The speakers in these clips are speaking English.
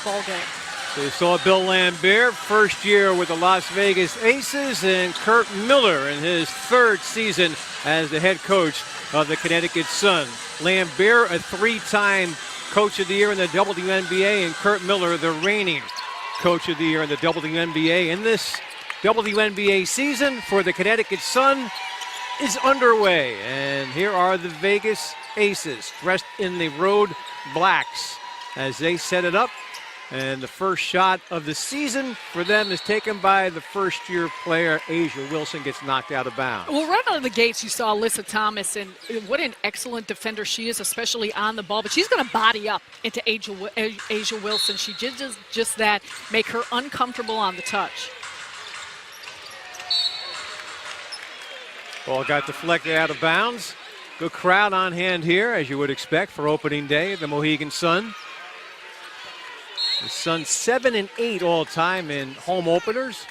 ball game. So you saw Bill Lambert, first year with the Las Vegas Aces, and Kurt Miller in his third season as the head coach of the Connecticut Sun. Lambert, a three-time Coach of the Year in the WNBA, and Kurt Miller, the reigning Coach of the Year in the WNBA. In this WNBA season for the Connecticut Sun is underway, and here are the Vegas Aces dressed in the road blacks as they set it up. And the first shot of the season for them is taken by the first-year player, Asia Wilson, gets knocked out of bounds. Well, right out of the gates, you saw Alyssa Thomas, and what an excellent defender she is, especially on the ball. But she's going to body up into Asia Wilson. She did just that, make her uncomfortable on the touch. Ball got deflected out of bounds. Good crowd on hand here, as you would expect, for opening day at the Mohegan Sun. The Sun 7-8 all time in home openers.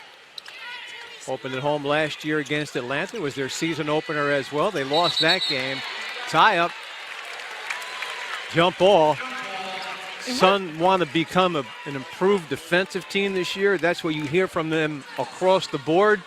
Opened at home last year against Atlanta. It was their season opener as well. They lost that game. Tie up. Jump ball. Sun want to become an improved defensive team this year. That's what you hear from them across the board.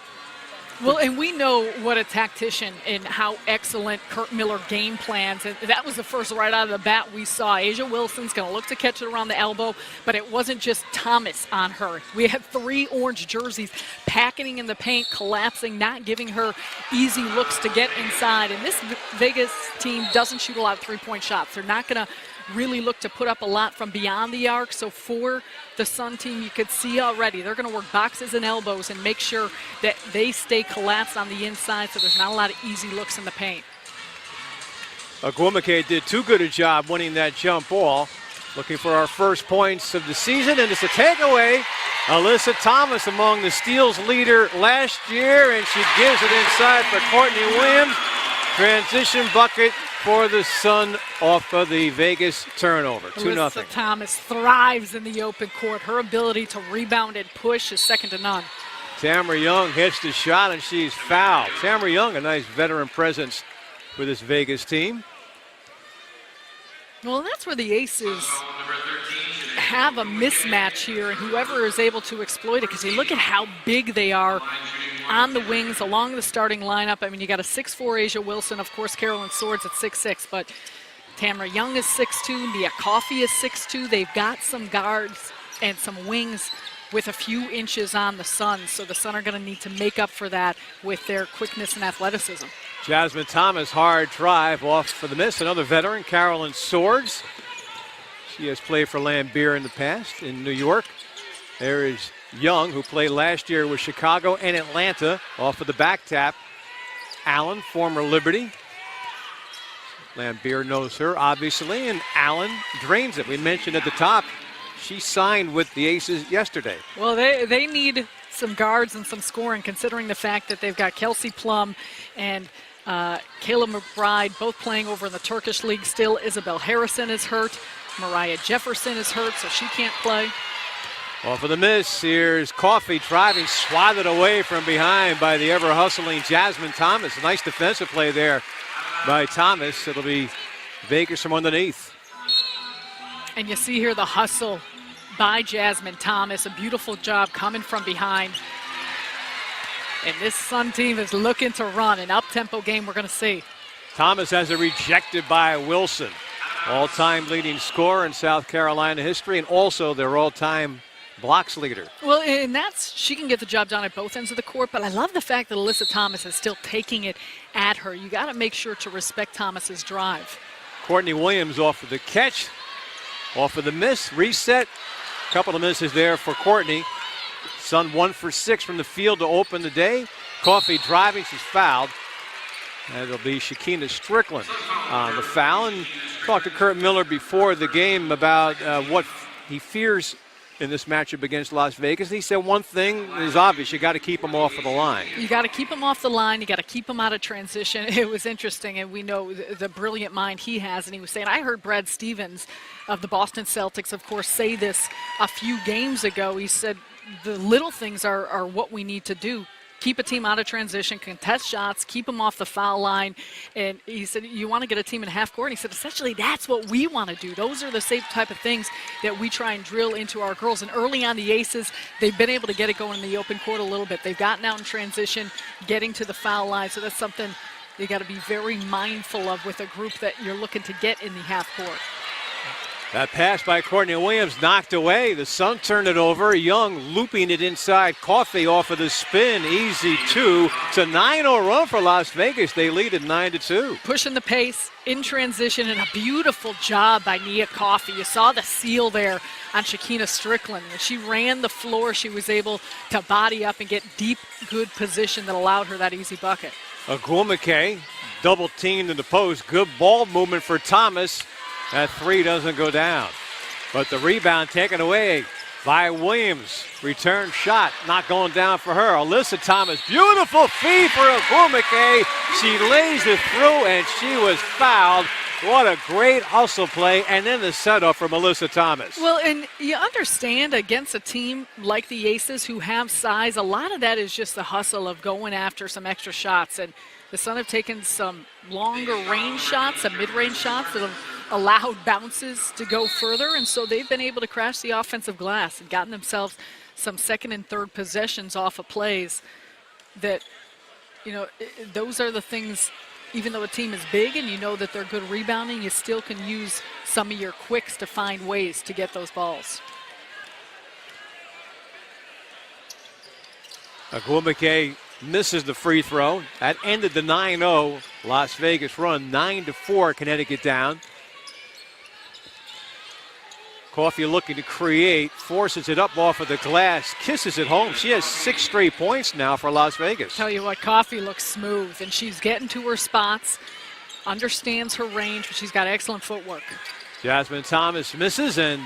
Well, and we know what a tactician and how excellent Kurt Miller game plans. And that was the first right out of the bat we saw. Asia Wilson's going to look to catch it around the elbow, but it wasn't just Thomas on her. We had 3 orange jerseys packing in the paint, collapsing, not giving her easy looks to get inside. And this Vegas team doesn't shoot a lot of three-point shots. They're not going to really look to put up a lot from beyond the arc. So for the Sun team, you could see already they're going to work boxes and elbows and make sure that they stay collapsed on the inside so there's not a lot of easy looks in the paint. Agwumike did too good a job winning that jump ball. Looking for our first points of the season, and it's a takeaway. Alyssa Thomas among the steals leader last year, and she gives it inside for Courtney Williams. Transition bucket for the Sun off of the Vegas turnover. 2-0. Alyssa Thomas thrives in the open court. Her ability to rebound and push is second to none. Tamara Young hits the shot, and she's fouled. Tamara Young, a nice veteran presence for this Vegas team. Well, that's where the Aces have a mismatch here, and whoever is able to exploit it, because you look at how big they are on the wings along the starting lineup. I mean, you got a 6'4" Asia Wilson, of course, Carolyn Swords at 6'6", but Tamara Young is 6'2", Mia Coffey is 6'2". They've got some guards and some wings with a few inches on the Sun, so the Sun are going to need to make up for that with their quickness and athleticism. Jasmine Thomas, hard drive off for the miss. Another veteran, Carolyn Swords. She has played for Lambert in the past in New York. There is Young, who played last year with Chicago and Atlanta, off of the back tap. Allen, former Liberty. Lambert knows her, obviously, and Allen drains it. We mentioned at the top, she signed with the Aces yesterday. Well, they need some guards and some scoring, considering the fact that they've got Kelsey Plum and Kayla McBride both playing over in the Turkish League still. Isabel Harrison is hurt. Mariah Jefferson is hurt, so she can't play. Off of the miss, here's Coffey driving, swatted away from behind by the ever-hustling Jasmine Thomas. A nice defensive play there by Thomas. It'll be Vegas from underneath. And you see here the hustle by Jasmine Thomas. A beautiful job coming from behind. And this Sun team is looking to run an up-tempo game we're going to see. Thomas has it rejected by Wilson. All-time leading scorer in South Carolina history, and also their all-time blocks leader. Well, and she can get the job done at both ends of the court, but I love the fact that Alyssa Thomas is still taking it at her. You got to make sure to respect Thomas's drive. Courtney Williams off of the catch, off of the miss, reset. A couple of misses there for Courtney. Sun 1 for 6 from the field to open the day. Coffey driving, she's fouled. And it'll be Shakina Strickland on the foul. And talked to Kurt Miller before the game about what he fears in this matchup against Las Vegas. He said one thing is obvious: you got to keep him off of the line. You got to keep him off the line. You got to keep him out of transition. It was interesting, and we know the brilliant mind he has. And he was saying, I heard Brad Stevens of the Boston Celtics, of course, say this a few games ago. He said the little things are what we need to do keep a team out of transition, contest shots, keep them off the foul line. And he said, you want to get a team in half court? And he said, essentially, that's what we want to do. Those are the same type of things that we try and drill into our girls. And early on, the Aces, they've been able to get it going in the open court a little bit. They've gotten out in transition, getting to the foul line. So that's something you got to be very mindful of with a group that you're looking to get in the half court. That pass by Courtney Williams knocked away. The Sun turned it over. Young looping it inside. Coffey off of the spin. Easy 2. It's a 9-0 run for Las Vegas. They lead at 9-2. Pushing the pace in transition, and a beautiful job by Nia Coffey. You saw the seal there on Shakina Strickland. When she ran the floor, she was able to body up and get deep, good position that allowed her that easy bucket. Agwumike double teamed in the post. Good ball movement for Thomas. That 3 doesn't go down. But the rebound taken away by Williams. Return shot not going down for her. Alyssa Thomas, beautiful feed for Agwumike. She lays it through and she was fouled. What a great hustle play. And then the setup from Alyssa Thomas. Well, and you understand against a team like the Aces who have size, a lot of that is just the hustle of going after some extra shots. And the Sun have taken some longer range shots, some mid-range shots that have allowed bounces to go further, and so they've been able to crash the offensive glass and gotten themselves some second and third possessions off of plays that, those are the things, even though a team is big and you know that they're good rebounding, you still can use some of your quicks to find ways to get those balls. Agwumike misses the free throw. That ended the 9-0 Las Vegas run. 9-4 Connecticut down. Coffey looking to create, forces it up off of the glass, kisses it home. She has 6 straight points now for Las Vegas. Tell you what, Coffey looks smooth, and she's getting to her spots, understands her range, but she's got excellent footwork. Jasmine Thomas misses, and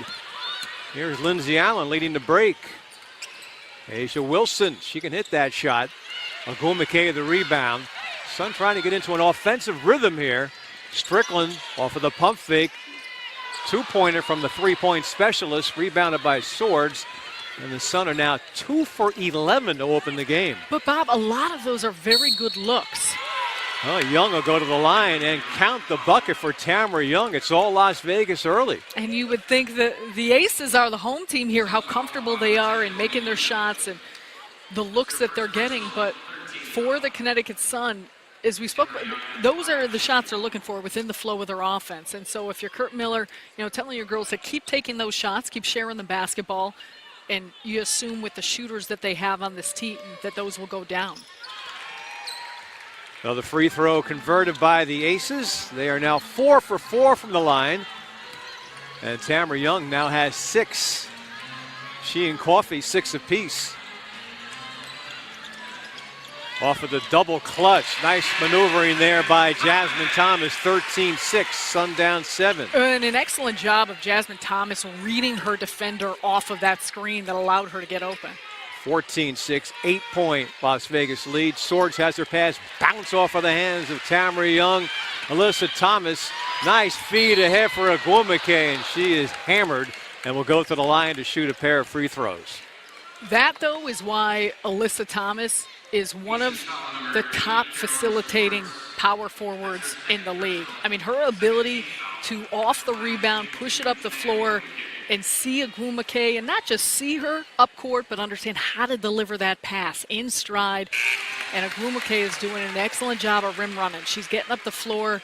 here's Lindsey Allen leading the break. Asia Wilson, she can hit that shot. Agwumike the rebound. Sun trying to get into an offensive rhythm here. Strickland off of the pump fake. 2-pointer from the three-point specialist, rebounded by Swords. And the Sun are now 2 for 11 to open the game. But, Bob, a lot of those are very good looks. Oh, Young will go to the line and count the bucket for Tamara Young. It's all Las Vegas early. And you would think that the Aces are the home team here, how comfortable they are in making their shots and the looks that they're getting. But for the Connecticut Sun, as we spoke about, those are the shots they're looking for within the flow of their offense. And so if you're Kurt Miller, telling your girls to keep taking those shots, keep sharing the basketball, and you assume with the shooters that they have on this team that those will go down. Well, the free throw converted by the Aces. They are now 4 for 4 from the line. And Tamara Young now has 6. She and Coffey 6 apiece. Off of the double clutch. Nice maneuvering there by Jasmine Thomas. 13-6, Sun down 7. And an excellent job of Jasmine Thomas reading her defender off of that screen that allowed her to get open. 14-6, 8-point Las Vegas lead. Swords has her pass bounce off of the hands of Tamara Young. Alyssa Thomas, nice feed ahead for Agwumike, and she is hammered and will go to the line to shoot a pair of free throws. That, though, is why Alyssa Thomas is one of the top facilitating power forwards in the league. I mean, her ability to off the rebound, push it up the floor, and see Agwumike, and not just see her up court, but understand how to deliver that pass in stride. And Agwumike is doing an excellent job of rim running. She's getting up the floor,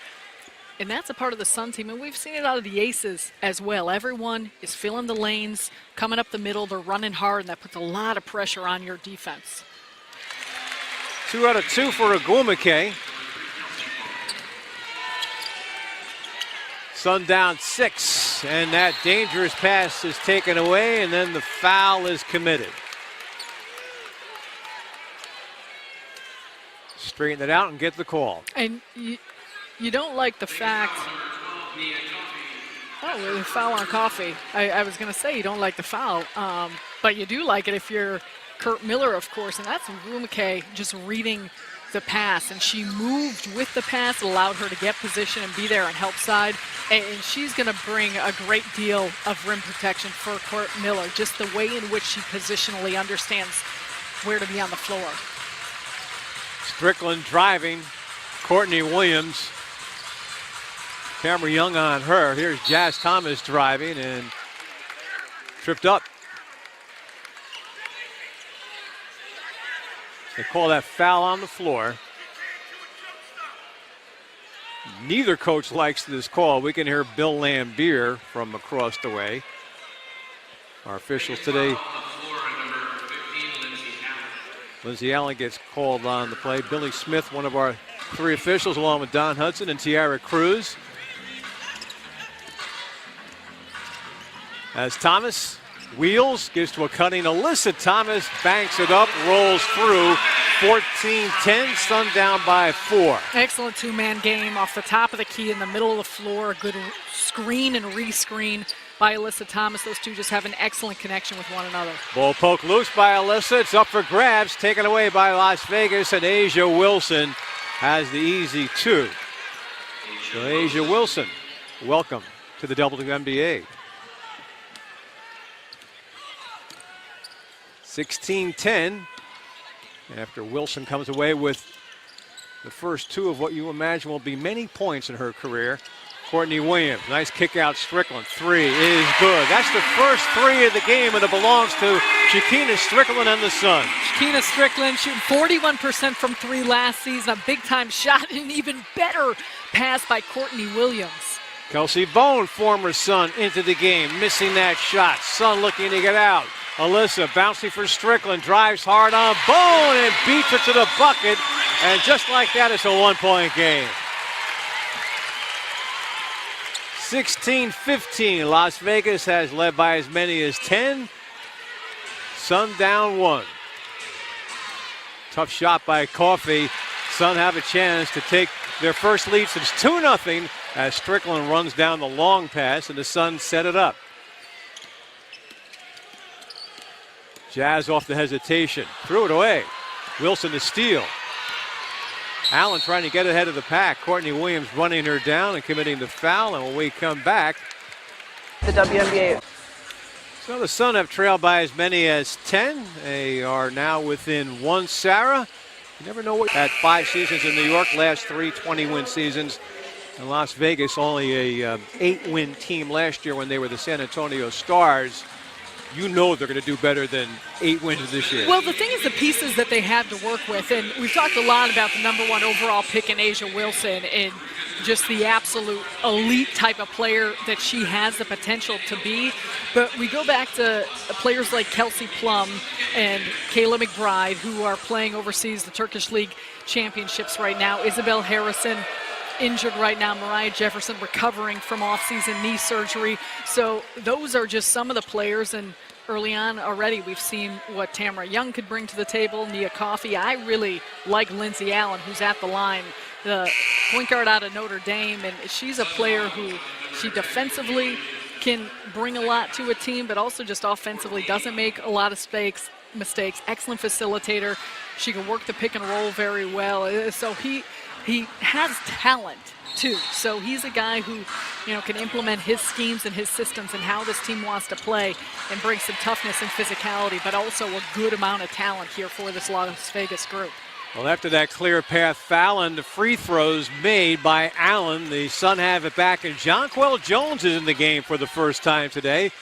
and that's a part of the Sun team, and we've seen it out of the Aces as well. Everyone is filling the lanes, coming up the middle, they're running hard, and that puts a lot of pressure on your defense. 2 out of 2 for Agwumike. Sun down 6, and that dangerous pass is taken away, and then the foul is committed. Straighten it out and get the call. And you don't like the fact, the foul on Coffey. I was going to say you don't like the foul, but you do like it if you're Kurt Miller, of course, and that's Agwumike just reading the pass, and she moved with the pass. It allowed her to get position and be there on help side, and she's going to bring a great deal of rim protection for Kurt Miller, just the way in which she positionally understands where to be on the floor. Strickland driving. Courtney Williams. Camera Young on her. Here's Jazz Thomas driving and tripped up. They call that foul on the floor. Neither coach likes this call. We can hear Bill Lambier from across the way. Our officials today. Lindsay Allen gets called on the play. Billy Smith, one of our 3 officials, along with Don Hudson and Tiara Cruz. As Thomas wheels, gives to a cutting Alyssa Thomas, banks it up, rolls through. 14-10, Sun down by 4. Excellent two-man game off the top of the key in the middle of the floor. A good screen and re-screen by Alyssa Thomas. Those two just have an excellent connection with one another. Ball poke loose by Alyssa. It's up for grabs, taken away by Las Vegas, and Asia Wilson has the easy 2. So Asia Wilson, welcome to the WNBA. 16-10 after Wilson comes away with the first 2 of what you imagine will be many points in her career. Courtney Williams, nice kick out. Strickland, 3 is good. That's the first 3 of the game, and it belongs to Shakina Strickland and the Sun. Shakina Strickland shooting 41% from 3 last season. A big-time shot and an even better pass by Courtney Williams. Kelsey Bone, former Sun, into the game, missing that shot. Sun looking to get out. Alyssa bouncing for Strickland, drives hard on Bone and beats her to the bucket. And just like that, it's a 1-point game. 16-15, Las Vegas has led by as many as 10. Sun down 1. Tough shot by Coffey. Sun have a chance to take their first lead since 2-0 as Strickland runs down the long pass and the Sun set it up. Jazz off the hesitation, threw it away. Wilson to steal. Allen trying to get ahead of the pack. Courtney Williams running her down and committing the foul. And when we come back, the WNBA. So the Sun have trailed by as many as 10. They are now within 1. Sarah, you never know what. Had 5 seasons in New York, last 3 20-win seasons. And Las Vegas only a 8-win team last year when they were the San Antonio Stars. You know they're going to do better than 8 wins this year. Well, the thing is the pieces that they had to work with, and we've talked a lot about the #1 overall pick in Asia Wilson and just the absolute elite type of player that she has the potential to be. But we go back to players like Kelsey Plum and Kayla McBride, who are playing overseas, the Turkish League Championships right now. Isabel Harrison, injured right now. Mariah Jefferson recovering from off-season knee surgery. So those are just some of the players, and early on already we've seen what Tamara Young could bring to the table, Nia Coffey. I really like Lindsay Allen, who's at the line, the point guard out of Notre Dame, and she's a player who she defensively can bring a lot to a team, but also just offensively doesn't make a lot of mistakes. Excellent facilitator. She can work the pick and roll very well. So he has talent too. So he's a guy who, can implement his schemes and his systems and how this team wants to play and bring some toughness and physicality, but also a good amount of talent here for this Las Vegas group. Well, after that clear path foul and the free throws made by Allen, the Sun have it back, and Jonquel Jones is in the game for the first time today.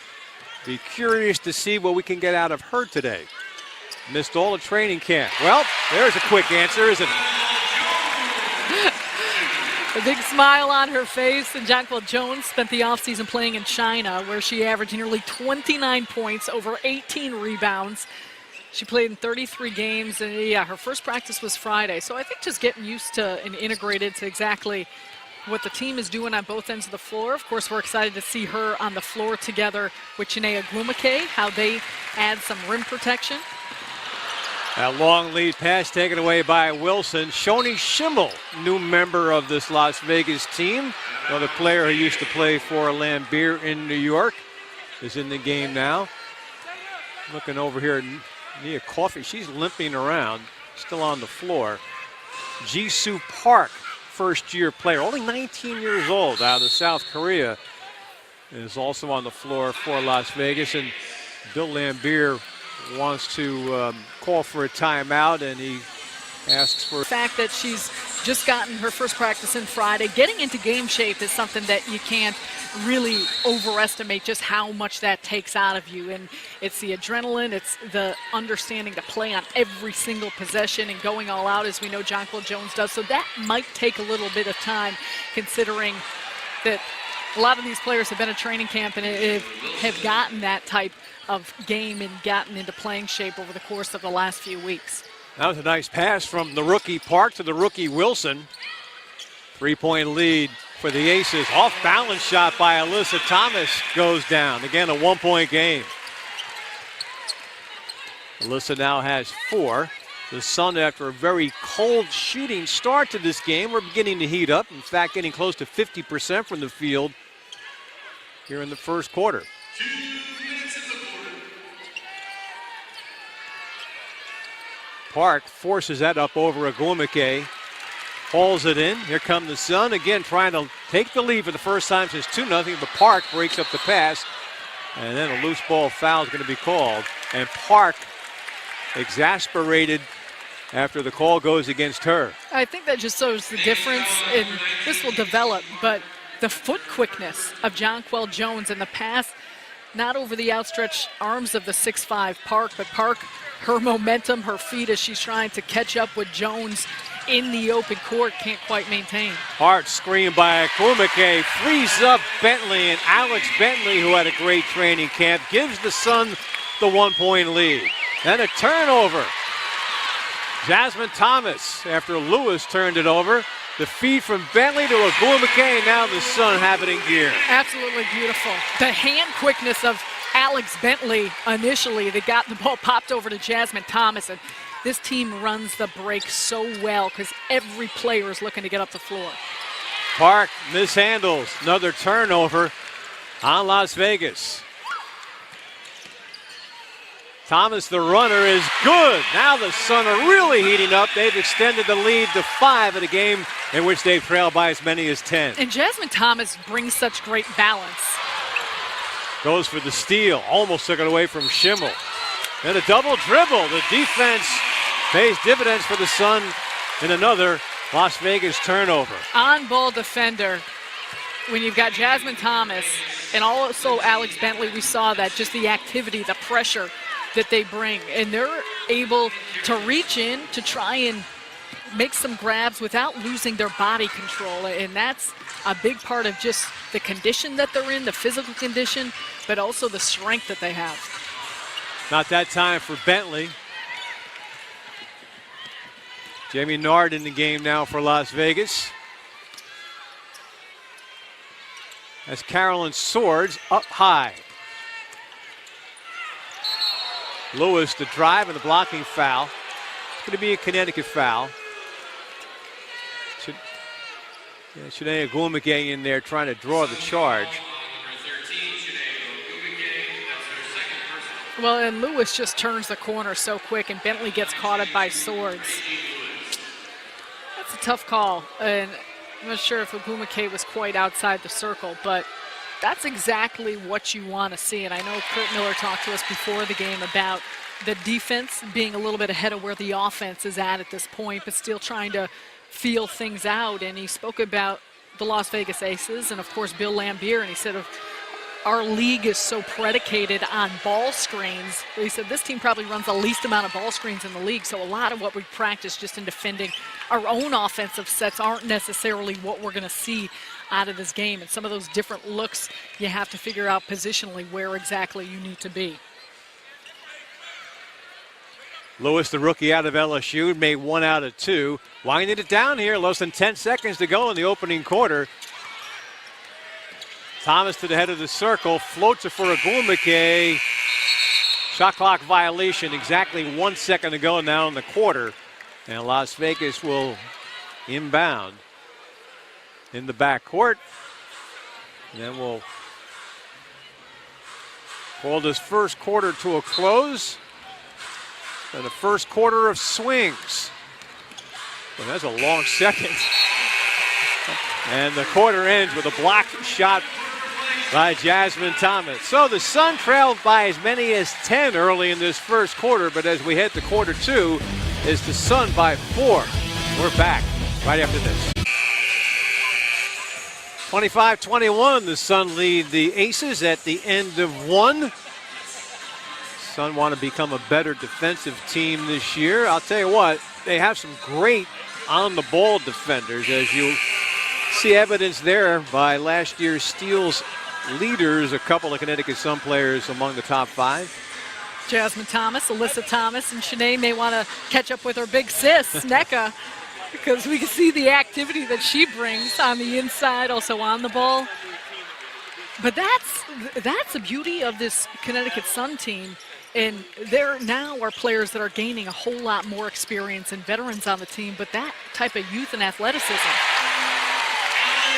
Be curious to see what we can get out of her today. Missed all the training camp. Well, there's a quick answer, isn't it? A big smile on her face, and Jonquel Jones spent the offseason playing in China, where she averaged nearly 29 points, over 18 rebounds. She played in 33 games, and her first practice was Friday. So I think just getting used to and integrated to exactly what the team is doing on both ends of the floor. Of course, we're excited to see her on the floor together with Chinea Glumake, how they add some rim protection. That long lead pass taken away by Wilson. Shoni Schimmel, new member of this Las Vegas team. Another player who used to play for Lambier in New York is in the game now. Looking over here, Nia Coffey, she's limping around, still on the floor. Jisoo Park, first-year player, only 19 years old, out of South Korea, is also on the floor for Las Vegas. And Bill Lambier wants to call for a timeout, and he asks for The fact that she's just gotten her first practice in Friday, getting into game shape is something that you can't really overestimate just how much that takes out of you. And it's the adrenaline, it's the understanding to play on every single possession and going all out, as we know Jonquil Jones does. So that might take a little bit of time, considering that a lot of these players have been at training camp and have gotten that type of game and gotten into playing shape over the course of the last few weeks. That was a nice pass from the rookie Park to the rookie Wilson. 3-point lead for the Aces. Off-balance shot by Alyssa Thomas goes down. Again, a 1-point game. Alyssa now has 4. The Sun, after a very cold shooting start to this game, we're beginning to heat up. In fact, getting close to 50% from the field here in the first quarter. Park forces that up over Agumike. Hauls it in. Here come the Sun again, trying to take the lead for the first time since 2-0. But Park breaks up the pass. And then a loose ball foul is going to be called. And Park exasperated after the call goes against her. I think that just shows the difference, and this will develop, but the foot quickness of Jonquil Jones in the pass, not over the outstretched arms of the 6'5" Park, but Park, her momentum, her feet as she's trying to catch up with Jones in the open court, can't quite maintain. Hard screen by Agumike, frees up Bentley, and Alex Bentley, who had a great training camp, gives the Sun the 1-point lead. Then a turnover. Jasmine Thomas, after Lewis turned it over. The feed from Bentley to Agumike, now the Sun have it in gear. Absolutely beautiful. The hand quickness of Alex Bentley initially, they got the ball popped over to Jasmine Thomas, and this team runs the break so well because every player is looking to get up the floor. Park mishandles, another turnover on Las Vegas. Thomas, the runner, is good. Now the Sun are really heating up. They've extended the lead to 5 in a game in which they've trailed by as many as 10. And Jasmine Thomas brings such great balance. Goes for the steal, almost took it away from Schimmel. And a double dribble. The defense pays dividends for the Sun in another Las Vegas turnover. On-ball defender, when you've got Jasmine Thomas and also Alex Bentley, we saw that, just the activity, the pressure that they bring. And they're able to reach in to try and make some grabs without losing their body control. And that's a big part of just the condition that they're in, the physical condition, but also the strength that they have. Not that time for Bentley. Jamie Nard in the game now for Las Vegas. As Carolyn Swords up high. Lewis the drive and the blocking foul. It's going to be a Connecticut foul. Shanae Agumike in there trying to draw the charge. Well, and Lewis just turns the corner so quick, and Bentley gets caught up by Swords. That's a tough call, and I'm not sure if Agumike was quite outside the circle, but that's exactly what you want to see. And I know Kurt Miller talked to us before the game about the defense being a little bit ahead of where the offense is at this point, but still trying to feel things out. And he spoke about the Las Vegas Aces and, of course, Bill Lambier, and he said, our league is so predicated on ball screens. He said this team probably runs the least amount of ball screens in the league, so a lot of what we practice just in defending our own offensive sets aren't necessarily what we're going to see out of this game. And some of those different looks, you have to figure out positionally where exactly you need to be. Lewis, the rookie out of LSU, made 1 out of 2. Winding it down here, less than 10 seconds to go in the opening quarter. Thomas to the head of the circle, floats it for Agumike. Shot clock violation, exactly 1 second to go now in the quarter. And Las Vegas will inbound in the backcourt. And then we'll call this first quarter to a close. And the first quarter of swings. And that's a long second. And the quarter ends with a blocked shot by Jasmine Thomas. So the Sun trailed by as many as 10 early in this first quarter, but as we head to quarter 2, is the Sun by 4. We're back right after this. 25-21, the Sun lead the Aces at the end of one. Sun want to become a better defensive team this year. I'll tell you what, they have some great on-the-ball defenders, as you see evidence there by last year's steals leaders, a couple of Connecticut Sun players among the top 5. Jasmine Thomas, Alyssa Thomas, and Shanae may want to catch up with her big sis, Snecka, because we can see the activity that she brings on the inside, also on the ball. But that's the beauty of this Connecticut Sun team. And there now are players that are gaining a whole lot more experience and veterans on the team, but that type of youth and athleticism.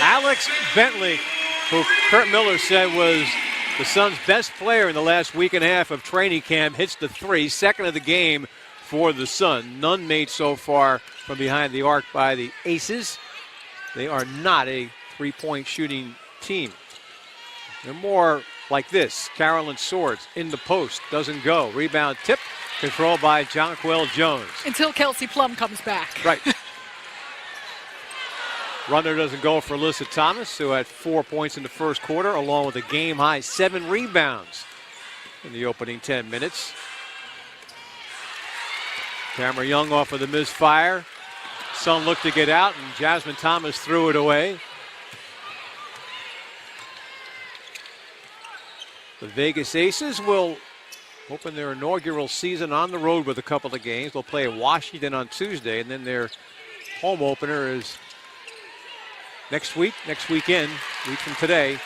Alex Bentley, who Kurt Miller said was the Suns' best player in the last week and a half of training camp, hits the 3, second of the game for the Sun. None made so far from behind the arc by the Aces. They are not a three-point shooting team. They're more like this. Carolyn Swords in the post, doesn't go. Rebound tip, controlled by Jonquel Jones. Until Kelsey Plum comes back. Right. Runner doesn't go for Alyssa Thomas, who had 4 points in the first quarter, along with a game-high 7 rebounds in the opening 10 minutes. Tamara Young off of the misfire. Sun looked to get out, and Jasmine Thomas threw it away. The Vegas Aces will open their inaugural season on the road with a couple of games. They'll play Washington on Tuesday, and then their home opener is next weekend, week from today.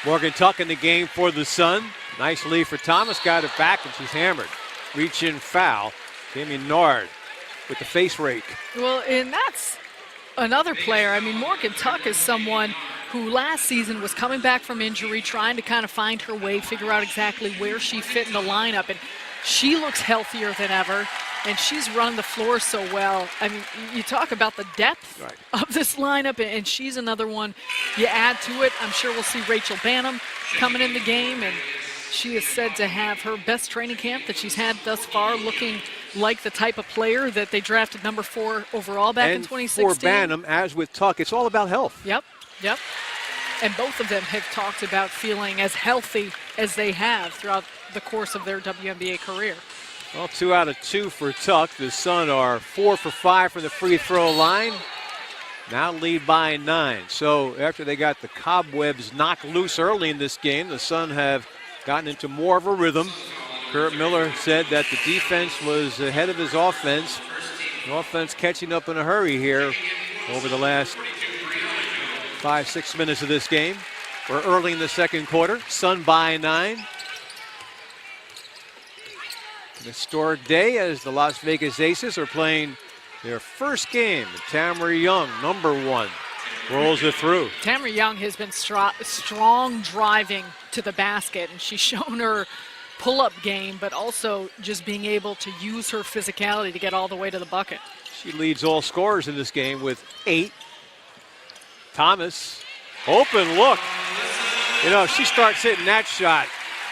Morgan Tuck in the game for the Sun. Nice lead for Thomas, got it back, and she's hammered. Reach-in foul. Damian Nard with the face rake. Well, and that's another player. I mean, Morgan Tuck is someone who last season was coming back from injury, trying to kind of find her way, figure out exactly where she fit in the lineup. And she looks healthier than ever, and she's run the floor so well. I mean, you talk about the depth of this lineup, and she's another one you add to it. I'm sure we'll see Rachel Banham coming in the game, and she is said to have her best training camp that she's had thus far, looking like the type of player that they drafted number 4 overall back in 2016. And for Banham, as with Tuck, it's all about health. Yep. And both of them have talked about feeling as healthy as they have throughout the course of their WNBA career. Well, 2 out of 2 for Tuck. The Sun are 4 for 5 from the free throw line. Now lead by 9. So after they got the cobwebs knocked loose early in this game, the Sun have gotten into more of a rhythm. Kurt Miller said that the defense was ahead of his offense. The offense catching up in a hurry here over the last 5-6 minutes of this game. We're early in the second quarter. Sun by 9. An historic day as the Las Vegas Aces are playing their first game. Tamara Young, number 1, rolls it through. Tamara Young has been strong driving to the basket, and she's shown her pull-up game, but also just being able to use her physicality to get all the way to the bucket. She leads all scorers in this game with 8. Thomas, open look. You know, if she starts hitting that shot,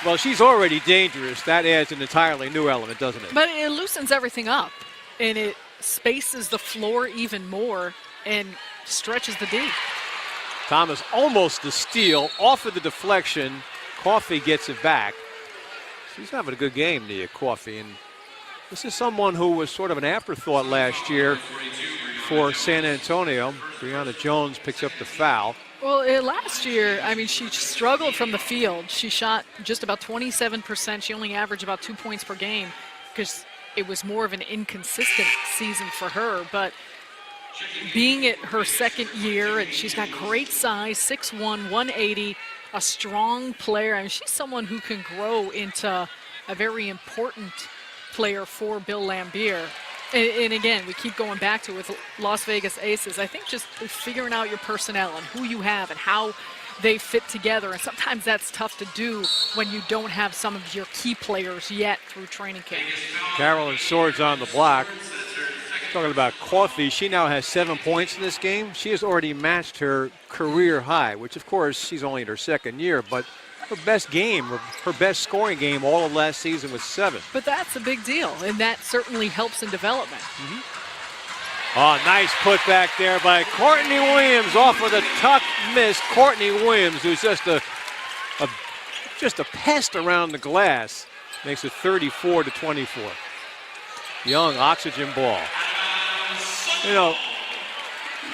well, she's already dangerous. That adds an entirely new element, doesn't it? But it loosens everything up, and it spaces the floor even more and stretches the D. Thomas almost the steal, off of the deflection. Coffey gets it back. She's having a good game, Nia Coffey, and this is someone who was sort of an afterthought last year for San Antonio. Brianna Jones picks up the foul. Well, last year, I mean, she struggled from the field. She shot just about 27%. She only averaged about 2 points per game because it was more of an inconsistent season for her. But being at her second year, and she's got great size, 6'1", 180, a strong player. I mean, she's someone who can grow into a very important player for Bill Laimbeer. And again, we keep going back to it with Las Vegas Aces. I think just figuring out your personnel and who you have and how they fit together. And sometimes that's tough to do when you don't have some of your key players yet through training camp. Carolyn Swords on the block. Talking about Coffey, she now has 7 points in this game. She has already matched her career high, which of course she's only in her second year, but her best game, her best scoring game all of last season was 7. But that's a big deal, and that certainly helps in development. Oh, nice putback there by Courtney Williams off of the tuck miss. Courtney Williams, who's just a pest around the glass, makes it 34-24. Young oxygen ball. You know,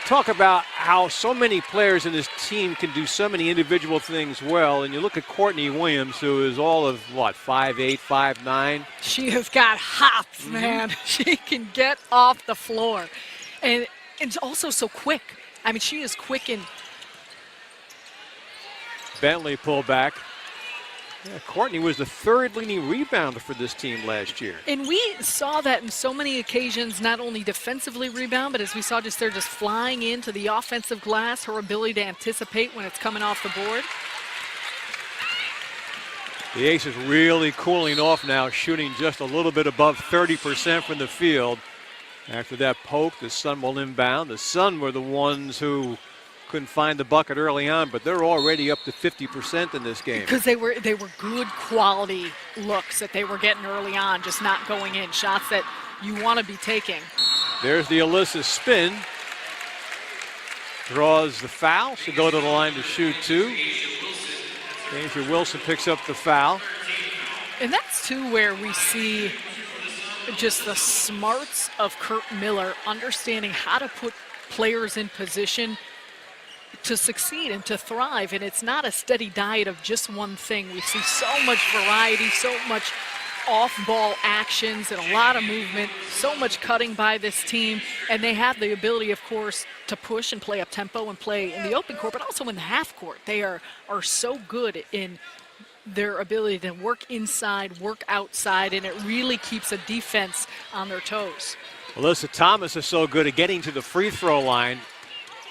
talk about how so many players in this team can do so many individual things well, and you look at Courtney Williams, who is all of, 5'8", 5'9". She has got hops, man. She can get off the floor. And it's also so quick. I mean, she is quick and... Bentley pull back. Yeah, Courtney was the 3rd leading rebounder for this team last year. And we saw that in so many occasions, not only defensively rebound, but as we saw they're just flying into the offensive glass, her ability to anticipate when it's coming off the board. The Aces really cooling off now, shooting just a little bit above 30% from the field. After that poke, the Sun will inbound. The Sun were the ones who couldn't find the bucket early on, but they're already up to 50% in this game. Because they were good quality looks that they were getting early on, just not going in. Shots that you want to be taking. There's the Alyssa spin. Draws the foul. She'll go to the line to shoot 2. Asia Wilson picks up the foul. And that's, too, where we see just the smarts of Kurt Miller, understanding how to put players in position to succeed and to thrive. And it's not a steady diet of just one thing. We see so much variety, so much off-ball actions and a lot of movement, so much cutting by this team. And they have the ability, of course, to push and play up-tempo and play in the open court, but also in the half court. They are so good in their ability to work inside, work outside, and it really keeps a defense on their toes. Alyssa Thomas is so good at getting to the free throw line.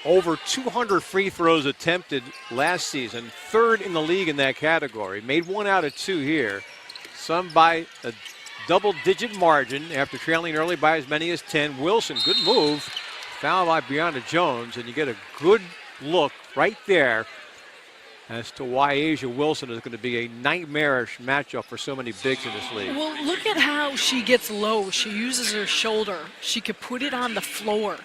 Over 200 free throws attempted last season, 3rd in the league in that category. Made 1 out of 2 here. Some by a double-digit margin after trailing early by as many as 10. Wilson, good move. Foul by Brianna Jones, and you get a good look right there as to why Asia Wilson is going to be a nightmarish matchup for so many bigs in this league. Well, look at how she gets low. She uses her shoulder. She could put it on the floor.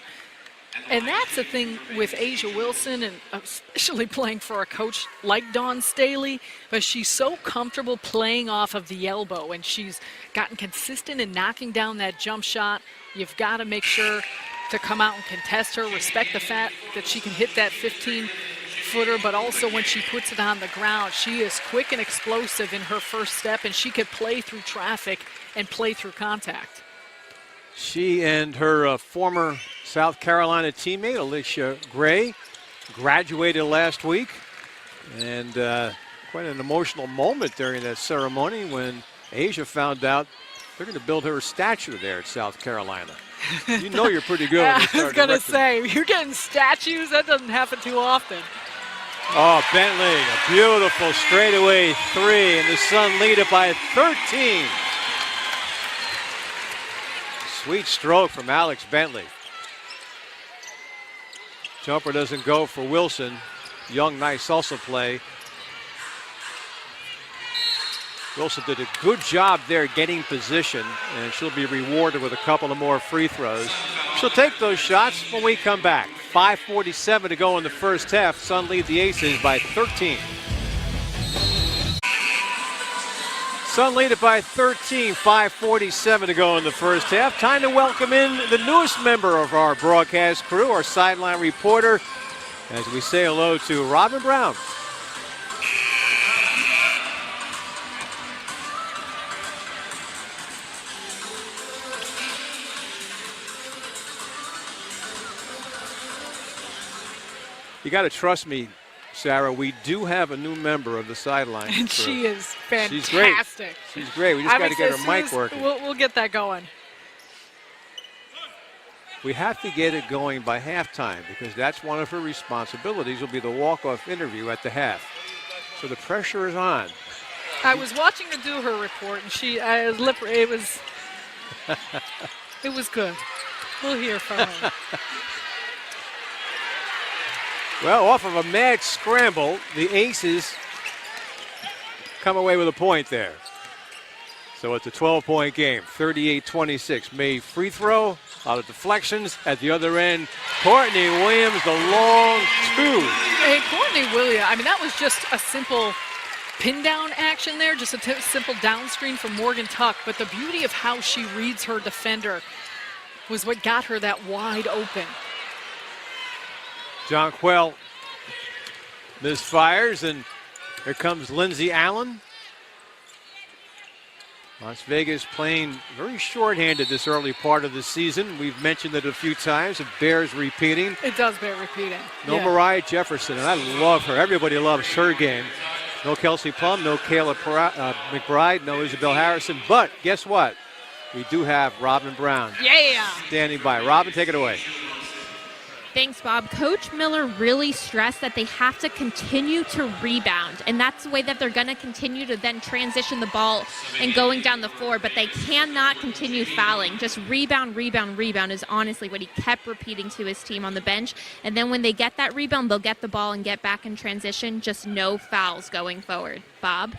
And that's the thing with Asia Wilson, and especially playing for a coach like Dawn Staley, but she's so comfortable playing off of the elbow, and she's gotten consistent in knocking down that jump shot. You've got to make sure to come out and contest her, respect the fact that she can hit that 15-footer, but also when she puts it on the ground, she is quick and explosive in her first step, and she could play through traffic and play through contact. She and her former South Carolina teammate, Alicia Gray, graduated last week. And quite an emotional moment during that ceremony when Asia found out they're going to build her a statue there at South Carolina. You know you're pretty good. I was going to say, you're getting statues? That doesn't happen too often. Oh, Bentley, a beautiful straightaway 3, and the Sun lead it by 13. Sweet stroke from Alex Bentley. Jumper doesn't go for Wilson. Young, nice also play. Wilson did a good job there getting position, and she'll be rewarded with a couple of more free throws. She'll take those shots when we come back. 5:47 to go in the first half. Sun lead the Aces by 13. Sun lead it by 13, 5:47 to go in the first half. Time to welcome in the newest member of our broadcast crew, our sideline reporter, as we say hello to Robin Brown. You got to trust me, Sarah, we do have a new member of the sideline. And she is fantastic. She's great. We just got to get her mic working. We'll get that going. We have to get it going by halftime because that's one of her responsibilities. Will be the walk-off interview at the half. So the pressure is on. I was watching her do her report, and it was good. We'll hear from her. Well, off of a mad scramble, the Aces come away with a point there. So it's a 12-point game, 38-26. May free throw, a lot of deflections. At the other end, Courtney Williams, the long two. Hey, Courtney Williams, I mean, that was just a simple pin down action there, just a simple down screen from Morgan Tuck. But the beauty of how she reads her defender was what got her that wide open. Jonquel misfires, and here comes Lindsay Allen. Las Vegas playing very shorthanded this early part of the season. We've mentioned it a few times. It bears repeating. It does bear repeating. No Mariah Jefferson, and I love her. Everybody loves her game. No Kelsey Plum, no Kayla McBride, no Isabel Harrison. But guess what? We do have Robin Brown. Yeah. Standing by. Robin, take it away. Thanks, Bob. Coach Miller really stressed that they have to continue to rebound, and that's the way that they're going to continue to then transition the ball and going down the floor, but they cannot continue fouling. Just rebound, rebound, rebound is honestly what he kept repeating to his team on the bench, and then when they get that rebound, they'll get the ball and get back in transition. Just no fouls going forward. Bob?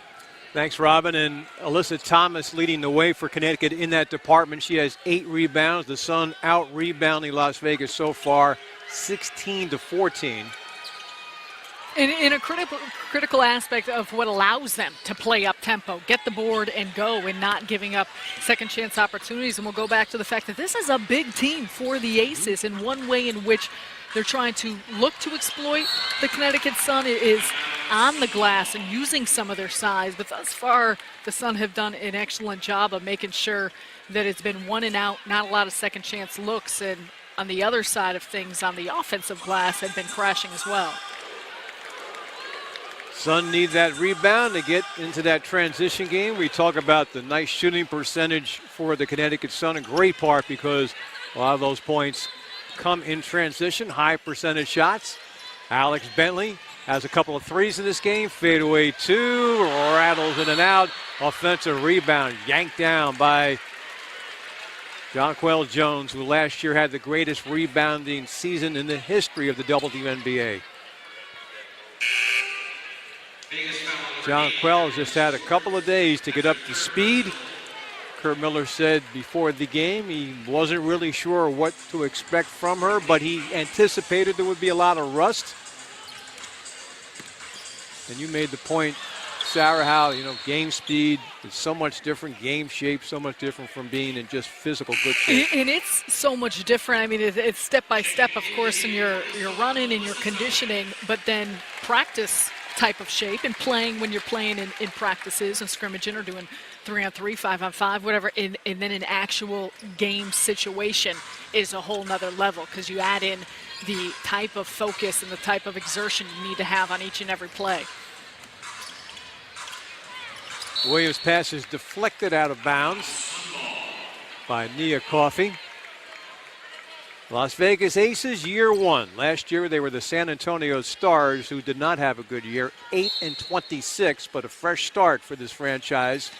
Thanks, Robin. And Alyssa Thomas leading the way for Connecticut in that department. She has 8 rebounds. The Sun out-rebounding Las Vegas so far, 16-14. In a critical aspect of what allows them to play up tempo, get the board and go, and not giving up second chance opportunities. And we'll go back to the fact that this is a big team for the Aces, and one way in which they're trying to look to exploit the Connecticut Sun is on the glass and using some of their size. But thus far, the Sun have done an excellent job of making sure that it's been 1 and out, not a lot of second chance looks. And on the other side of things, on the offensive glass, have been crashing as well. Sun need that rebound to get into that transition game. We talk about the nice shooting percentage for the Connecticut Sun, in great part because a lot of those points come in transition, high percentage shots. Alex Bentley has a couple of threes in this game. Fadeaway 2, rattles in and out. Offensive rebound yanked down by Jonquel Jones, who last year had the greatest rebounding season in the history of the WNBA. Jonquel has just had a couple of days to get up to speed. Kurt Miller said before the game he wasn't really sure what to expect from her, but he anticipated there would be a lot of rust. And you made the point, Sarah, how, game speed is so much different, game shape so much different from being in just physical good shape. And it's so much different. I mean, it's step by step, of course, in your running and your conditioning, but then practice type of shape and playing when you're playing in practices and scrimmaging or doing 3-on-3, 5-on-5, whatever, and then an actual game situation is a whole nother level because you add in the type of focus and the type of exertion you need to have on each and every play. Williams' pass is deflected out of bounds by Nia Coffey. Las Vegas Aces, year 1. Last year they were the San Antonio Stars, who did not have a good year. 8-26, but a fresh start for this franchise.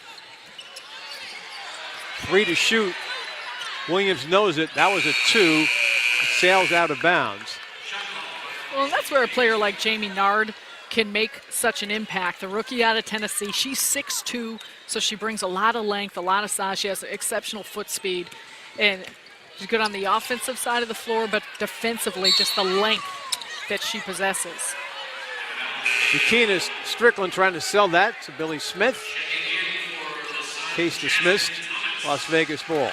3 to shoot. Williams knows it. That was a 2. Sails out of bounds. Well, that's where a player like Jamie Nard can make such an impact. The rookie out of Tennessee, she's 6'2", so she brings a lot of length, a lot of size. She has exceptional foot speed, and she's good on the offensive side of the floor, but defensively, just the length that she possesses. Bikina Strickland trying to sell that to Billy Smith. Case dismissed. Las Vegas ball.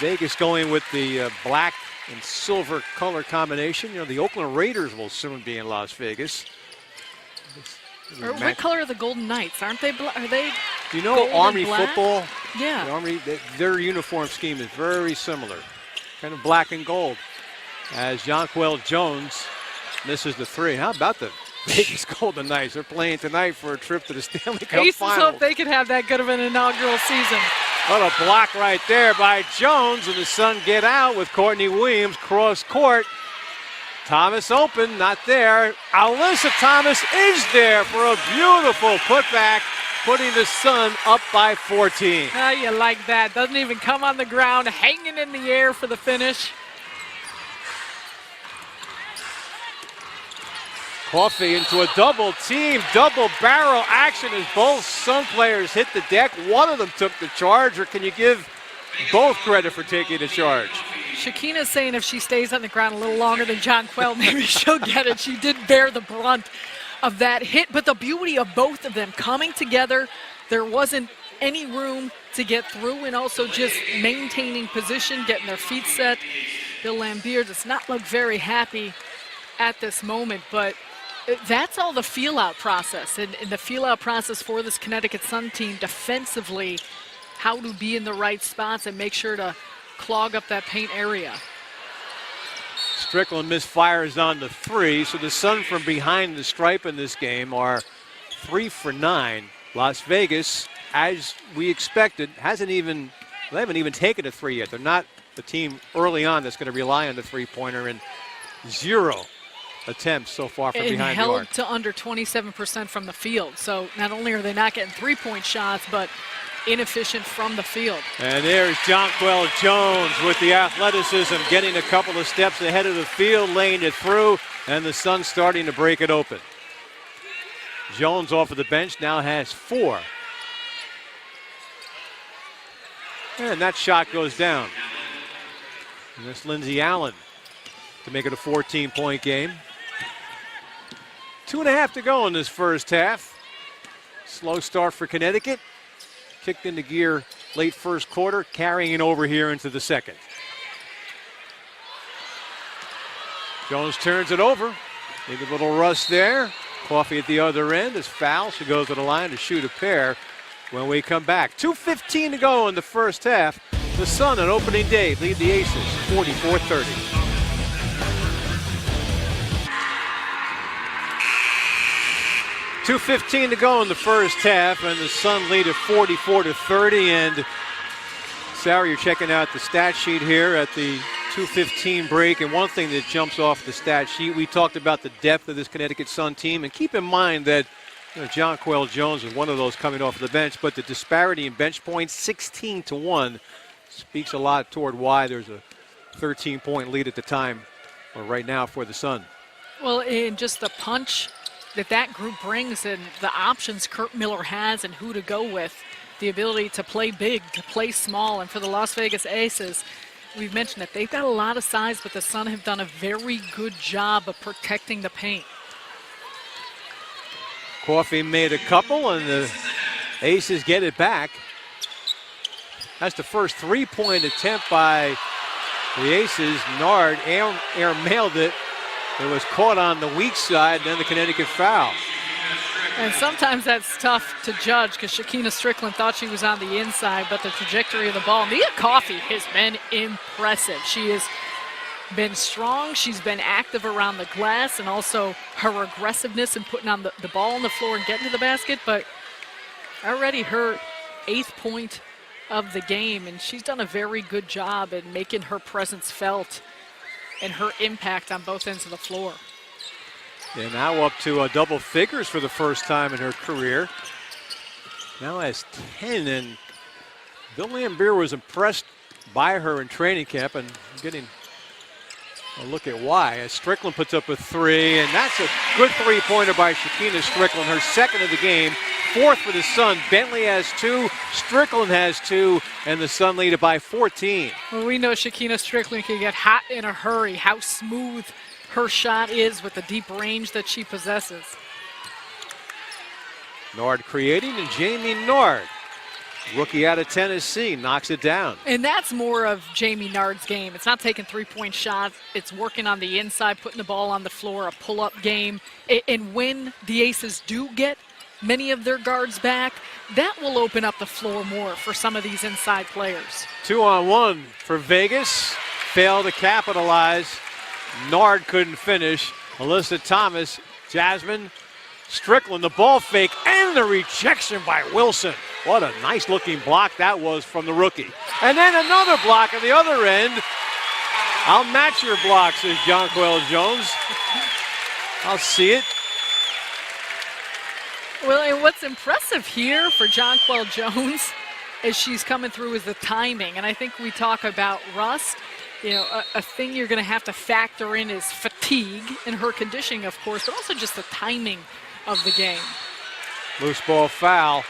Vegas going with the black and silver color combination. The Oakland Raiders will soon be in Las Vegas. What color are the Golden Knights? Aren't they? Are they? Do you know Army football? Yeah. The Army, their uniform scheme is very similar, kind of black and gold. As Jonquel Jones misses the 3. How about the Vegas Golden Knights? They're playing tonight for a trip to the Stanley Cup Aces Final. hope they could have that good of an inaugural season. What a block right there by Jones, and the Sun get out with Courtney Williams cross court. Thomas open, not there. Alyssa Thomas is there for a beautiful putback, putting the Sun up by 14. How you like that? Doesn't even come on the ground, hanging in the air for the finish. Coffey into a double team, double barrel action as both Sun players hit the deck. One of them took the charge, or can you give both credit for taking the charge? Shakina's saying if she stays on the ground a little longer than Jonquel, maybe she'll get it. She did bear the brunt of that hit, but the beauty of both of them coming together, there wasn't any room to get through, and also just maintaining position, getting their feet set. Bill Lambier does not look very happy at this moment, but that's all the feel-out process, and the feel-out process for this Connecticut Sun team defensively, how to be in the right spots and make sure to clog up that paint area. Strickland misfires on the 3, so the Sun from behind the stripe in this game are 3 for 9. Las Vegas, as we expected, they haven't even taken a 3 yet. They're not the team early on that's going to rely on the three-pointer, and 0 attempts so far from behind the arc. Held to under 27% from the field. So not only are they not getting three-point shots, but inefficient from the field. And there's Jonquel Jones with the athleticism, getting a couple of steps ahead of the field, laying it through, and the Sun starting to break it open. Jones off of the bench now has 4. And that shot goes down. And that's Lindsey Allen to make it a 14-point game. 2.5 to go in this first half. Slow start for Connecticut. Kicked into gear late first quarter, carrying it over here into the second. Jones turns it over. Maybe a little rust there. Coffey at the other end is foul. She goes to the line to shoot a pair when we come back. 2:15 to go in the first half. The Sun on opening day lead the Aces 44-30. .215 to go in the first half, and the Sun lead at 44-30. And Sarah, you're checking out the stat sheet here at the 2:15 break, and one thing that jumps off the stat sheet, we talked about the depth of this Connecticut Sun team, and keep in mind that Jonquel Jones was one of those coming off the bench, but the disparity in bench points, 16-1, speaks a lot toward why there's a 13-point lead at the time, or right now, for the Sun. Well, and just the punch that group brings and the options Kurt Miller has and who to go with, the ability to play big, to play small, and for the Las Vegas Aces, we've mentioned that they've got a lot of size, but the Sun have done a very good job of protecting the paint. Coffey made a couple, and the Aces get it back. That's the first three-point attempt by the Aces. Nard air-mailed it. It was caught on the weak side, then the Connecticut foul. And sometimes that's tough to judge because Shakina Strickland thought she was on the inside, but the trajectory of the ball. Mia Coffey has been impressive. She has been strong. She's been active around the glass, and also her aggressiveness in putting on the ball on the floor and getting to the basket. But already her 8th point of the game, and she's done a very good job in making her presence felt and her impact on both ends of the floor. And now up to double figures for the first time in her career. Now has 10, and Bill Lambier was impressed by her in training camp, and getting a look at why. As Strickland puts up a 3, and that's a good three-pointer by Shakina Strickland, her 2nd of the game. 4th for the Sun. Bentley has 2, Strickland has 2, and the Sun lead it by 14. Well, we know Shakina Strickland can get hot in a hurry, how smooth her shot is with the deep range that she possesses. Nard creating, and Jamie Nard, rookie out of Tennessee, knocks it down. And that's more of Jamie Nard's game. It's not taking three-point shots. It's working on the inside, putting the ball on the floor, a pull-up game. And when the Aces do get many of their guards back, that will open up the floor more for some of these inside players. 2-on-1 for Vegas. Failed to capitalize. Nard couldn't finish. Alyssa Thomas, Jasmine, Strickland, the ball fake, and the rejection by Wilson. What a nice looking block that was from the rookie. And then another block at the other end. I'll match your block, says Jonquel Jones. I'll see it. Well, and what's impressive here for Jonquel Jones as she's coming through is the timing. And I think we talk about rust. You know, a thing you're going to have to factor in is fatigue. fatigue and her conditioning, of course, but also just the timing of the game. Loose ball foul.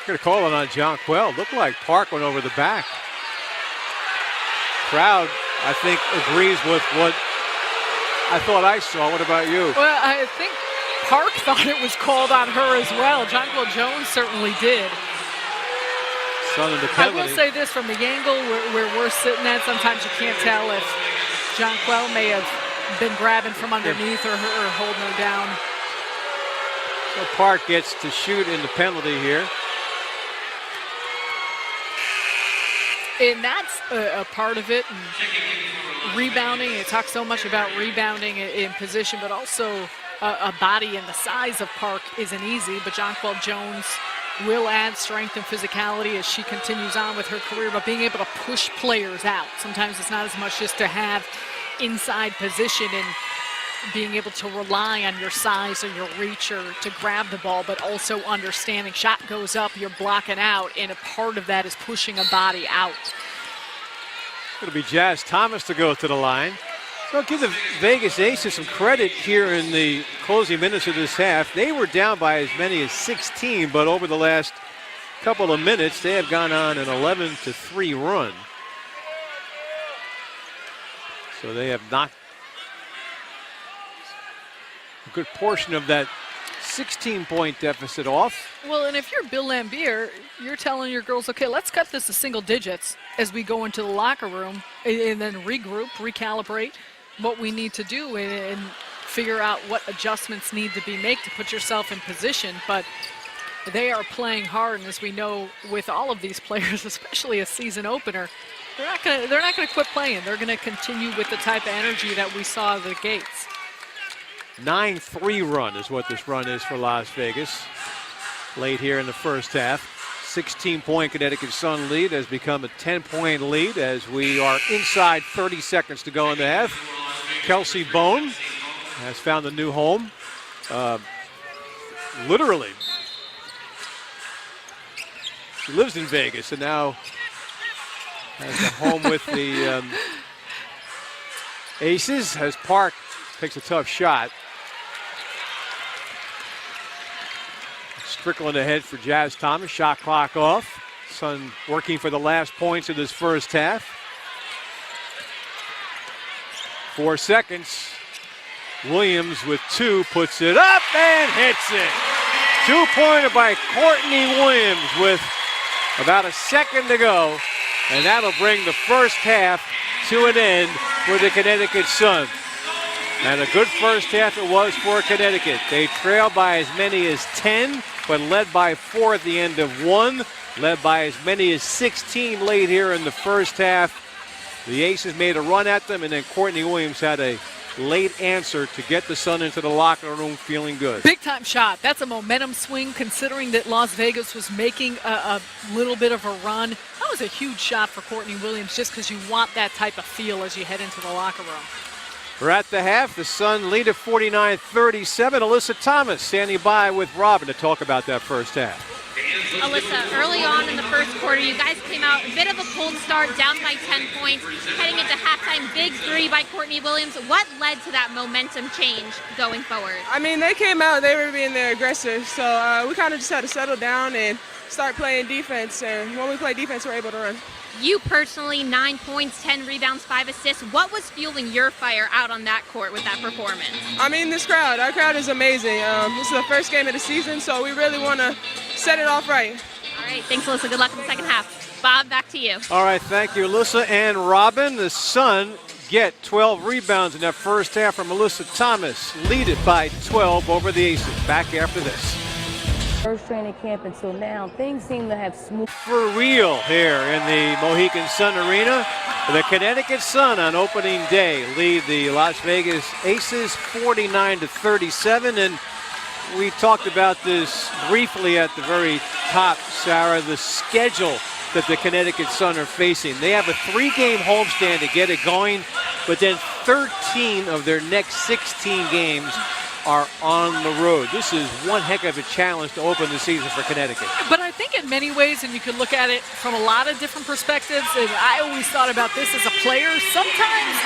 Going to call it on Jonquel. Looked like Park went over the back. Crowd, I think, agrees with what I thought I saw. What about you? Well, I think Park thought it was called on her as well. Jonquel Jones certainly did. Son of the I penalty. will say this, from the angle where we're sitting at, sometimes you can't tell if Jonquel may have been grabbing from underneath or holding her down. So Park gets to shoot in the penalty here. And that's a part of it. And rebounding, it talks so much about rebounding in position, but also a body and the size of Park isn't easy. But Jonquel Jones will add strength and physicality as she continues on with her career, but being able to push players out. Sometimes it's not as much just to have inside position and being able to rely on your size or your reach or to grab the ball, but also understanding shot goes up, you're blocking out, and a part of that is pushing a body out. It'll be Jazz Thomas to go to the line. So give the Vegas Aces some credit here in the closing minutes of this half. They were down by as many as 16, but over the last couple of minutes, they have gone on an 11-3 run. So they have knocked a good portion of that 16-point deficit off. Well, and if you're Bill Laimbeer, you're telling your girls, okay, let's cut this to single digits as we go into the locker room and then regroup, recalibrate what we need to do and figure out what adjustments need to be made to put yourself in position. But they are playing hard, and as we know with all of these players, especially a season opener, they're not gonna quit playing. They're gonna continue with the type of energy that we saw at the gates. 9-3 run is what this run is for Las Vegas. Late here in the first half. 16-point Connecticut Sun lead has become a 10-point lead as we are inside 30 seconds to go in the half. Kelsey Bone has found a new home. Literally. She lives in Vegas and now has a home with the Aces as Park takes a tough shot. Strickland ahead for Jazz Thomas. Shot clock off. Sun working for the last points of this first half. 4 seconds. Williams with 2 puts it up and hits it. 2-pointer by Courtney Williams with about a second to go. And that'll bring the first half to an end for the Connecticut Sun. And a good first half it was for Connecticut. They trailed by as many as 10, but led by 4 at the end of 1. Led by as many as 16 late here in the first half. The Aces made a run at them, and then Courtney Williams had a late answer to get the Sun into the locker room feeling good. Big time shot. That's a momentum swing considering that Las Vegas was making a little bit of a run. That was a huge shot for Courtney Williams just because you want that type of feel as you head into the locker room. We're at the half. The Sun lead at 49-37. Alyssa Thomas standing by with Robin to talk about that first half. Alyssa, early on in the first quarter, you guys came out a bit of a cold start, down by 10 points, heading into halftime, big 3 by Courtney Williams. What led to that momentum change going forward? I mean, they came out, they were being their aggressive, so we kind of just had to settle down and start playing defense, and when we play defense, we're able to run. You personally, 9 points, 10 rebounds, 5 assists. What was fueling your fire out on that court with that performance? I mean, our crowd is amazing. This is the first game of the season, so we really want to set it off right. All right, thanks, Alyssa. Good luck in the second half. Bob, back to you. All right, thank you, Alyssa and Robin. The Sun get 12 rebounds in that first half from Alyssa Thomas. Lead it by 12 over the Aces. Back after this. First training camp until now, things seem to have smooth. For real here in the Mohegan Sun Arena. The Connecticut Sun on opening day lead the Las Vegas Aces 49-37. And we talked about this briefly at the very top, Sarah, the schedule that the Connecticut Sun are facing. They have a 3-game homestand to get it going, but then 13 of their next 16 games are on the road. This is one heck of a challenge to open the season for Connecticut. But I think in many ways, and you can look at it from a lot of different perspectives, and I always thought about this as a player. Sometimes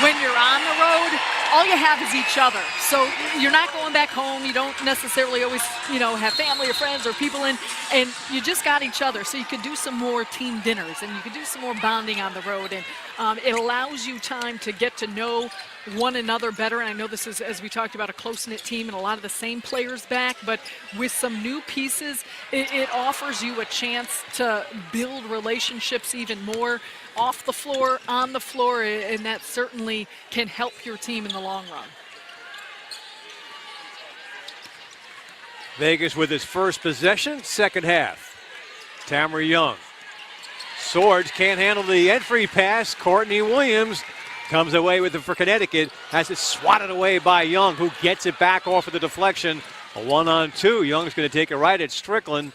when you're on the road, all you have is each other. So you're not going back home. You don't necessarily always, have family or friends or people in, and you just got each other. So you could do some more team dinners, and you could do some more bonding on the road. And it allows you time to get to know one another better. And I know this is, as we talked about, a close-knit team and a lot of the same players back, but with some new pieces, it offers you a chance to build relationships even more off the floor, on the floor, and that certainly can help your team in the long run. Vegas with his first possession, second half. Tamara Young. Swords can't handle the entry pass. Courtney Williams comes away with it for Connecticut. Has it swatted away by Young, who gets it back off of the deflection. A 1-on-2. Young's going to take it right at Strickland.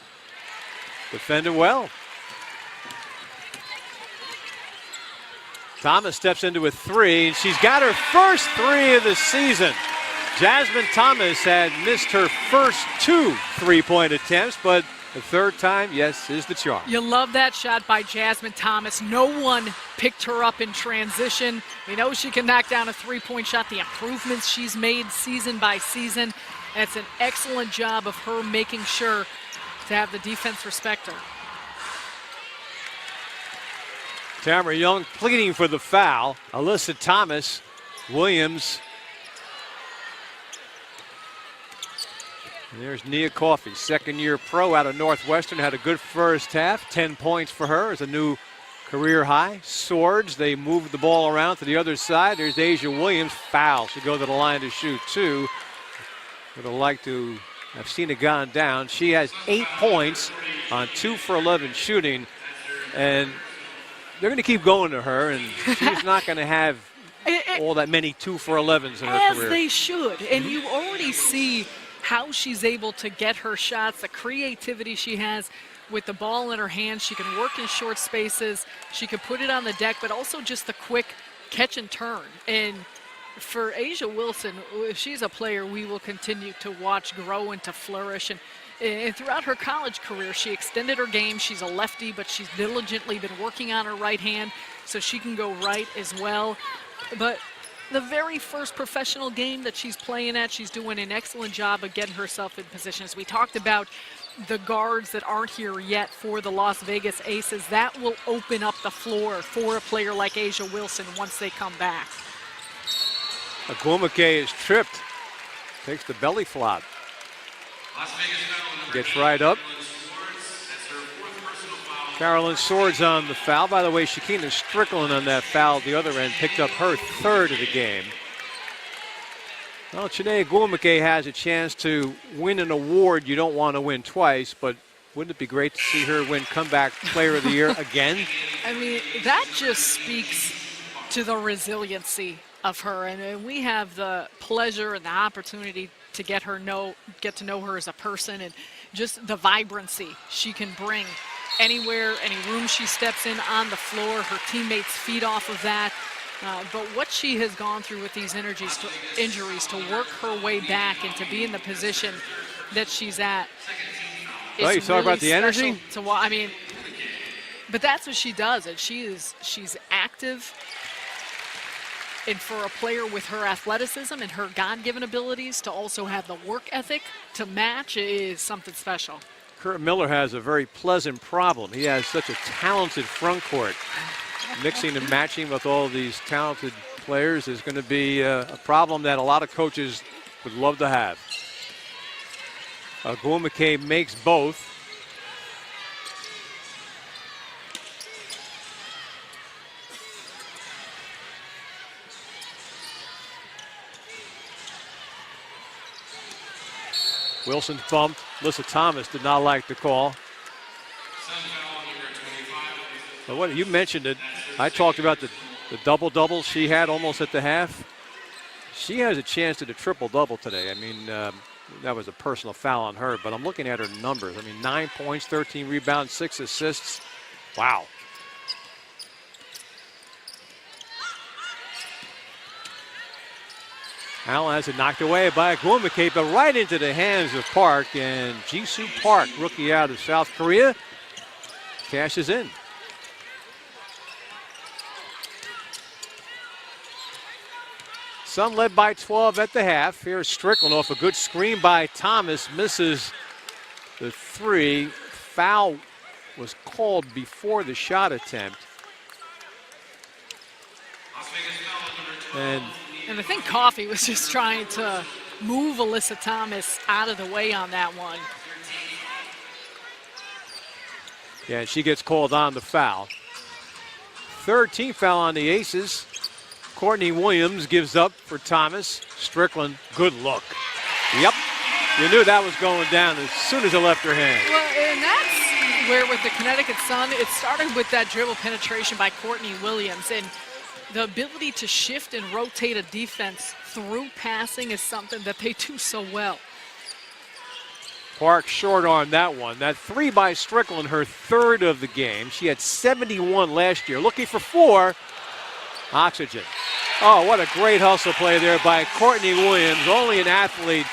Defended well. Thomas steps into a three, and she's got her first three of the season. Jasmine Thomas had missed her first 2 3-point attempts, but the third time, yes, is the charm. You love that shot by Jasmine Thomas. No one picked her up in transition. We know she can knock down a three-point shot. The improvements she's made season by season. And it's an excellent job of her making sure to have the defense respect her. Tamara Young pleading for the foul. Alyssa Thomas, Williams. And there's Nia Coffey, second-year pro out of Northwestern, had a good first half. 10 points for her as a new career high. Swords, they moved the ball around to the other side. There's Asia Williams, foul. She'll go to the line to shoot 2. Would have liked to have seen it gone down. She has 8 points on 2 for 11 shooting, and they're going to keep going to her, and she's not going to have all that many 2 for 11s in her career. As they should, and you already see how she's able to get her shots, the creativity she has with the ball in her hands. She can work in short spaces. She can put it on the deck, but also just the quick catch and turn. And for Asia Wilson, if she's a player we will continue to watch grow and to flourish. And throughout her college career, she extended her game. She's a lefty, but she's diligently been working on her right hand so she can go right as well. But the very first professional game that she's playing at, she's doing an excellent job of getting herself in position. As we talked about the guards that aren't here yet for the Las Vegas Aces, that will open up the floor for a player like Asia Wilson once they come back. Agumake is tripped, takes the belly flop. Gets right up. Carolyn Swords on the foul. By the way, Shakina Strickland on that foul at the other end picked up her third of the game. Well, Chiney Agumake has a chance to win an award you don't want to win twice, but wouldn't it be great to see her win Comeback Player of the Year again? I mean, that just speaks to the resiliency of her, and we have the pleasure and the opportunity to get to know her as a person, and just the vibrancy she can bring anywhere, any room she steps in on the floor. Her teammates feed off of that. But what she has gone through with these injuries to work her way back and to be in the position that she's at. Well, you talk about the energy? I mean, but that's what she does, and she's active. And for a player with her athleticism and her God-given abilities to also have the work ethic to match is something special. Kurt Miller has a very pleasant problem. He has such a talented front court. Mixing and matching with all these talented players is going to be a problem that a lot of coaches would love to have. Agumake makes both. Wilson's bumped. Alyssa Thomas did not like the call. But what you mentioned it, I talked about the double-double she had almost at the half. She has a chance at a triple-double today. I mean, that was a personal foul on her, but I'm looking at her numbers. I mean, 9 points, 13 rebounds, 6 assists. Wow. Allen has it knocked away by Gwumake, but right into the hands of Park. And Jisoo Park, rookie out of South Korea, cashes in. Sun led by 12 at the half. Here's Strickland off a good screen by Thomas. Misses the three. Foul was called before the shot attempt. And I think Coffey was just trying to move Alyssa Thomas out of the way on that one. yeah, she gets called on the foul. Third team foul on the Aces. Courtney Williams gives up for Thomas. Strickland, good look. Yep, you knew that was going down as soon as it left her hand. Well, and that's where with the Connecticut Sun, it started with that dribble penetration by Courtney Williams. And the ability to shift and rotate a defense through passing is something that they do so well. Park short on that one. That three by Strickland, her third of the game. She had 71 last year. Looking for four. Oxygen. Oh, what a great hustle play there by Courtney Williams. Only an athlete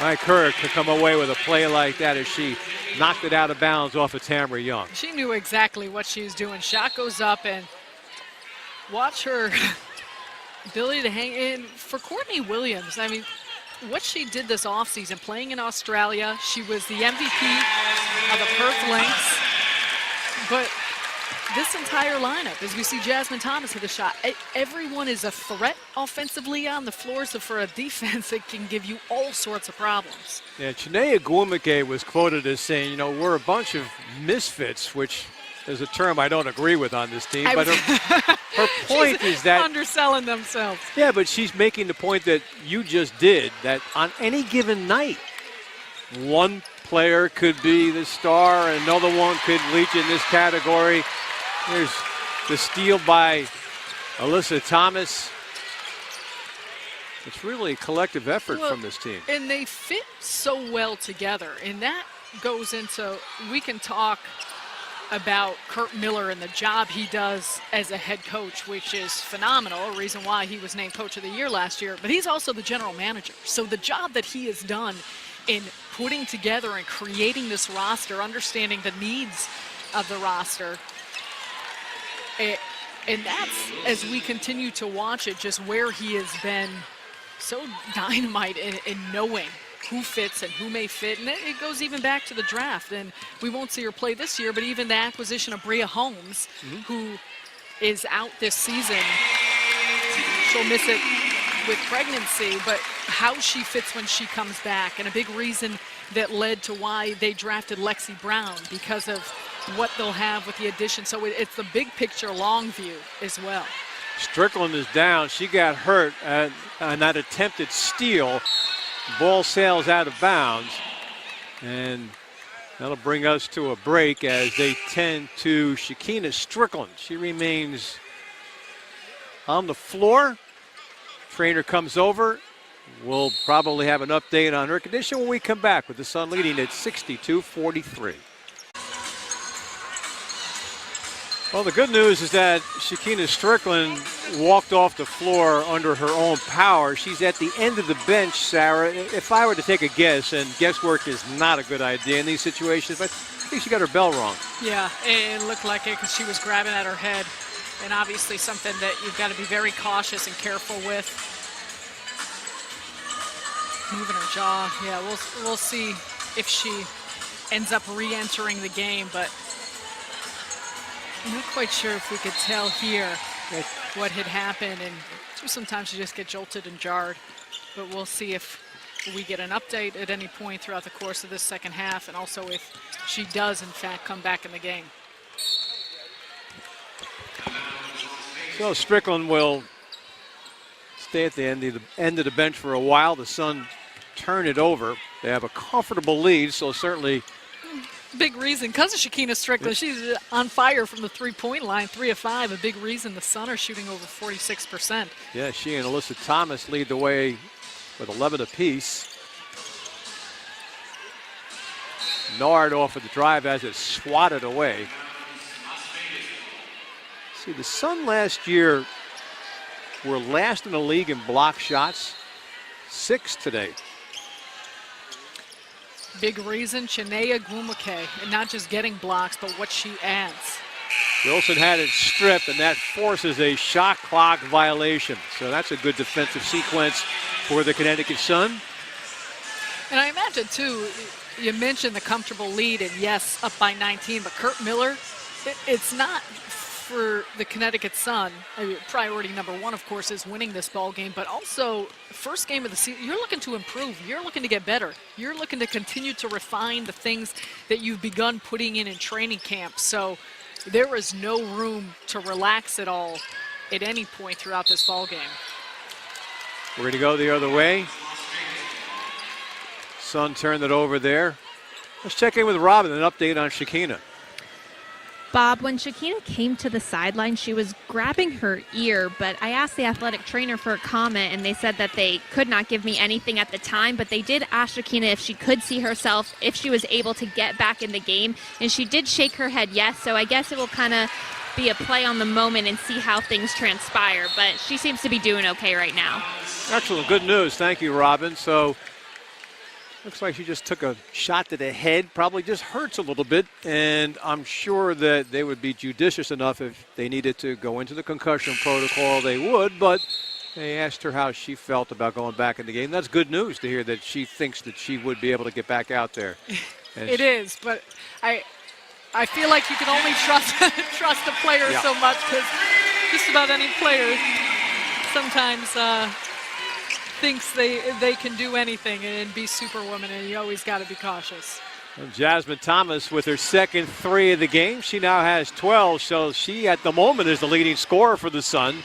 like her could come away with a play like that as she knocked it out of bounds off of Tamara Young. She knew exactly what she was doing. Shot goes up, and watch her ability to hang in. For Courtney Williams, I mean, what she did this offseason, playing in Australia, she was the MVP of the Perth Lynx. But this entire lineup, as we see Jasmine Thomas hit a shot, everyone is a threat offensively on the floor, so for a defense, it can give you all sorts of problems. Yeah, Chinea Gwumake was quoted as saying, you know, we're a bunch of misfits, which is a term I don't agree with on this team. But her point is that underselling themselves. Yeah, but she's making the point that you just did, that on any given night, one player could be the star, another one could reach in this category. There's the steal by Alyssa Thomas. It's really a collective effort from this team. And they fit so well together. And that goes into, we can talk about Kurt Miller and the job he does as a head coach, which is phenomenal, a reason why he was named Coach of the Year last year. But he's also the general manager. So the job that he has done in putting together and creating this roster, understanding the needs of the roster, and that's, as we continue to watch it, just where he has been so dynamite in knowing who fits and who may fit. And it goes even back to the draft. And we won't see her play this year, but even the acquisition of Bria Holmes, who is out this season. She'll miss it with pregnancy, but how she fits when she comes back. And a big reason that led to why they drafted Lexi Brown, because of what they'll have with the addition. So it's the big picture, long view as well. Strickland is down. She got hurt on that attempted steal. Ball sails out of bounds. And that'll bring us to a break as they tend to Shekinah Strickland. She remains on the floor. Trainer comes over. We'll probably have an update on her condition when we come back with the Sun leading at 62-43. Well, the good news is that Shekinah Strickland walked off the floor under her own power. She's at the end of the bench, Sarah. If I were to take a guess, and guesswork is not a good idea in these situations, but I think she got her bell wrong. Yeah, it looked like it because she was grabbing at her head. And obviously something that you've got to be very cautious and careful with. Moving her jaw. Yeah, we'll see if she ends up re-entering the game, but I'm not quite sure if we could tell here what had happened, and sometimes you just get jolted and jarred. But we'll see if we get an update at any point throughout the course of this second half, and also if she does, in fact, come back in the game. So Strickland will stay at the end of the bench for a while. The Sun turn it over. They have a comfortable lead, so certainly big reason, because of Shekinah Strickland, she's on fire from the three-point line, 3 of 5. A big reason the Sun are shooting over 46%. Yeah, she and Alyssa Thomas lead the way with 11 apiece. Nard off of the drive as it's swatted away. See, the Sun last year were last in the league in block shots. 6 today. Big reason, Chinea Gwumake, and not just getting blocks, but what she adds. Wilson had it stripped, and that forces a shot clock violation. So that's a good defensive sequence for the Connecticut Sun. And I imagine, too, you mentioned the comfortable lead, and yes, up by 19, but Kurt Miller, it's not for the Connecticut Sun. I mean, priority number one, of course, is winning this ball game, but also first game of the season, you're looking to improve. You're looking to get better. You're looking to continue to refine the things that you've begun putting in training camp. So there is no room to relax at all at any point throughout this ball game. We're going to go the other way. Sun turned it over there. Let's check in with Robin, an update on Shekinah. Bob, when Shekinah came to the sideline, she was grabbing her ear, but I asked the athletic trainer for a comment, and they said that they could not give me anything at the time, but they did ask Shekinah if she could see herself, if she was able to get back in the game, and she did shake her head yes, so I guess it will kind of be a play on the moment and see how things transpire, but she seems to be doing okay right now. Excellent, good news. Thank you, Robin. So looks like she just took a shot to the head, probably just hurts a little bit, and I'm sure that they would be judicious enough if they needed to go into the concussion protocol, they would, but they asked her how she felt about going back in the game. That's good news to hear that she thinks that she would be able to get back out there. And it is, but I feel like you can only trust trust a player so much, because just about any player sometimes thinks they can do anything and be superwoman, and you always got to be cautious. And Jasmine Thomas with her second 3 of the game. She now has 12, so she at the moment is the leading scorer for the Sun.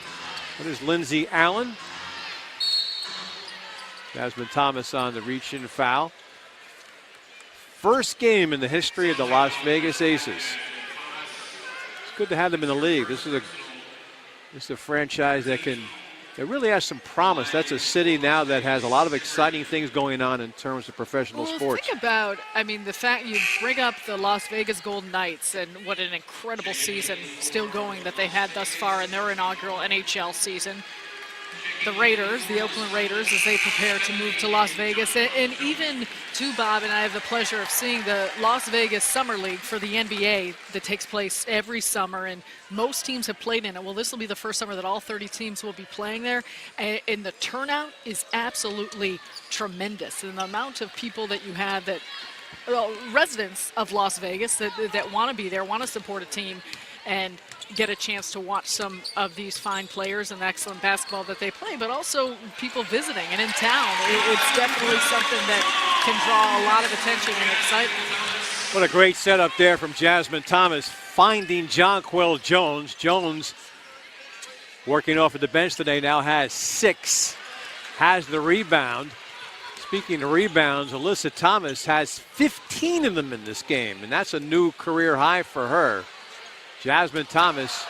That is Lindsay Allen. Jasmine Thomas on the reach-in foul. First game in the history of the Las Vegas Aces. It's good to have them in the league. This is a franchise that really has some promise. That's a city now that has a lot of exciting things going on in terms of professional sports. Think about, the fact you bring up the Las Vegas Golden Knights and what an incredible season still going that they had thus far in their inaugural NHL season. The Raiders, the Oakland Raiders, as they prepare to move to Las Vegas. And even, too, Bob, and I have the pleasure of seeing the Las Vegas Summer League for the NBA that takes place every summer, and most teams have played in it. Well, this will be the first summer that all 30 teams will be playing there, and the turnout is absolutely tremendous. And the amount of people that you have that, residents of Las Vegas that want to be there, want to support a team, and get a chance to watch some of these fine players and excellent basketball that they play, but also people visiting and in town. It's definitely something that can draw a lot of attention and excitement. What a great setup there from Jasmine Thomas, finding Jonquel Jones. Jones, working off of the bench today, now has 6, has the rebound. Speaking of rebounds, Alyssa Thomas has 15 of them in this game, and that's a new career high for her. Jasmine Thomas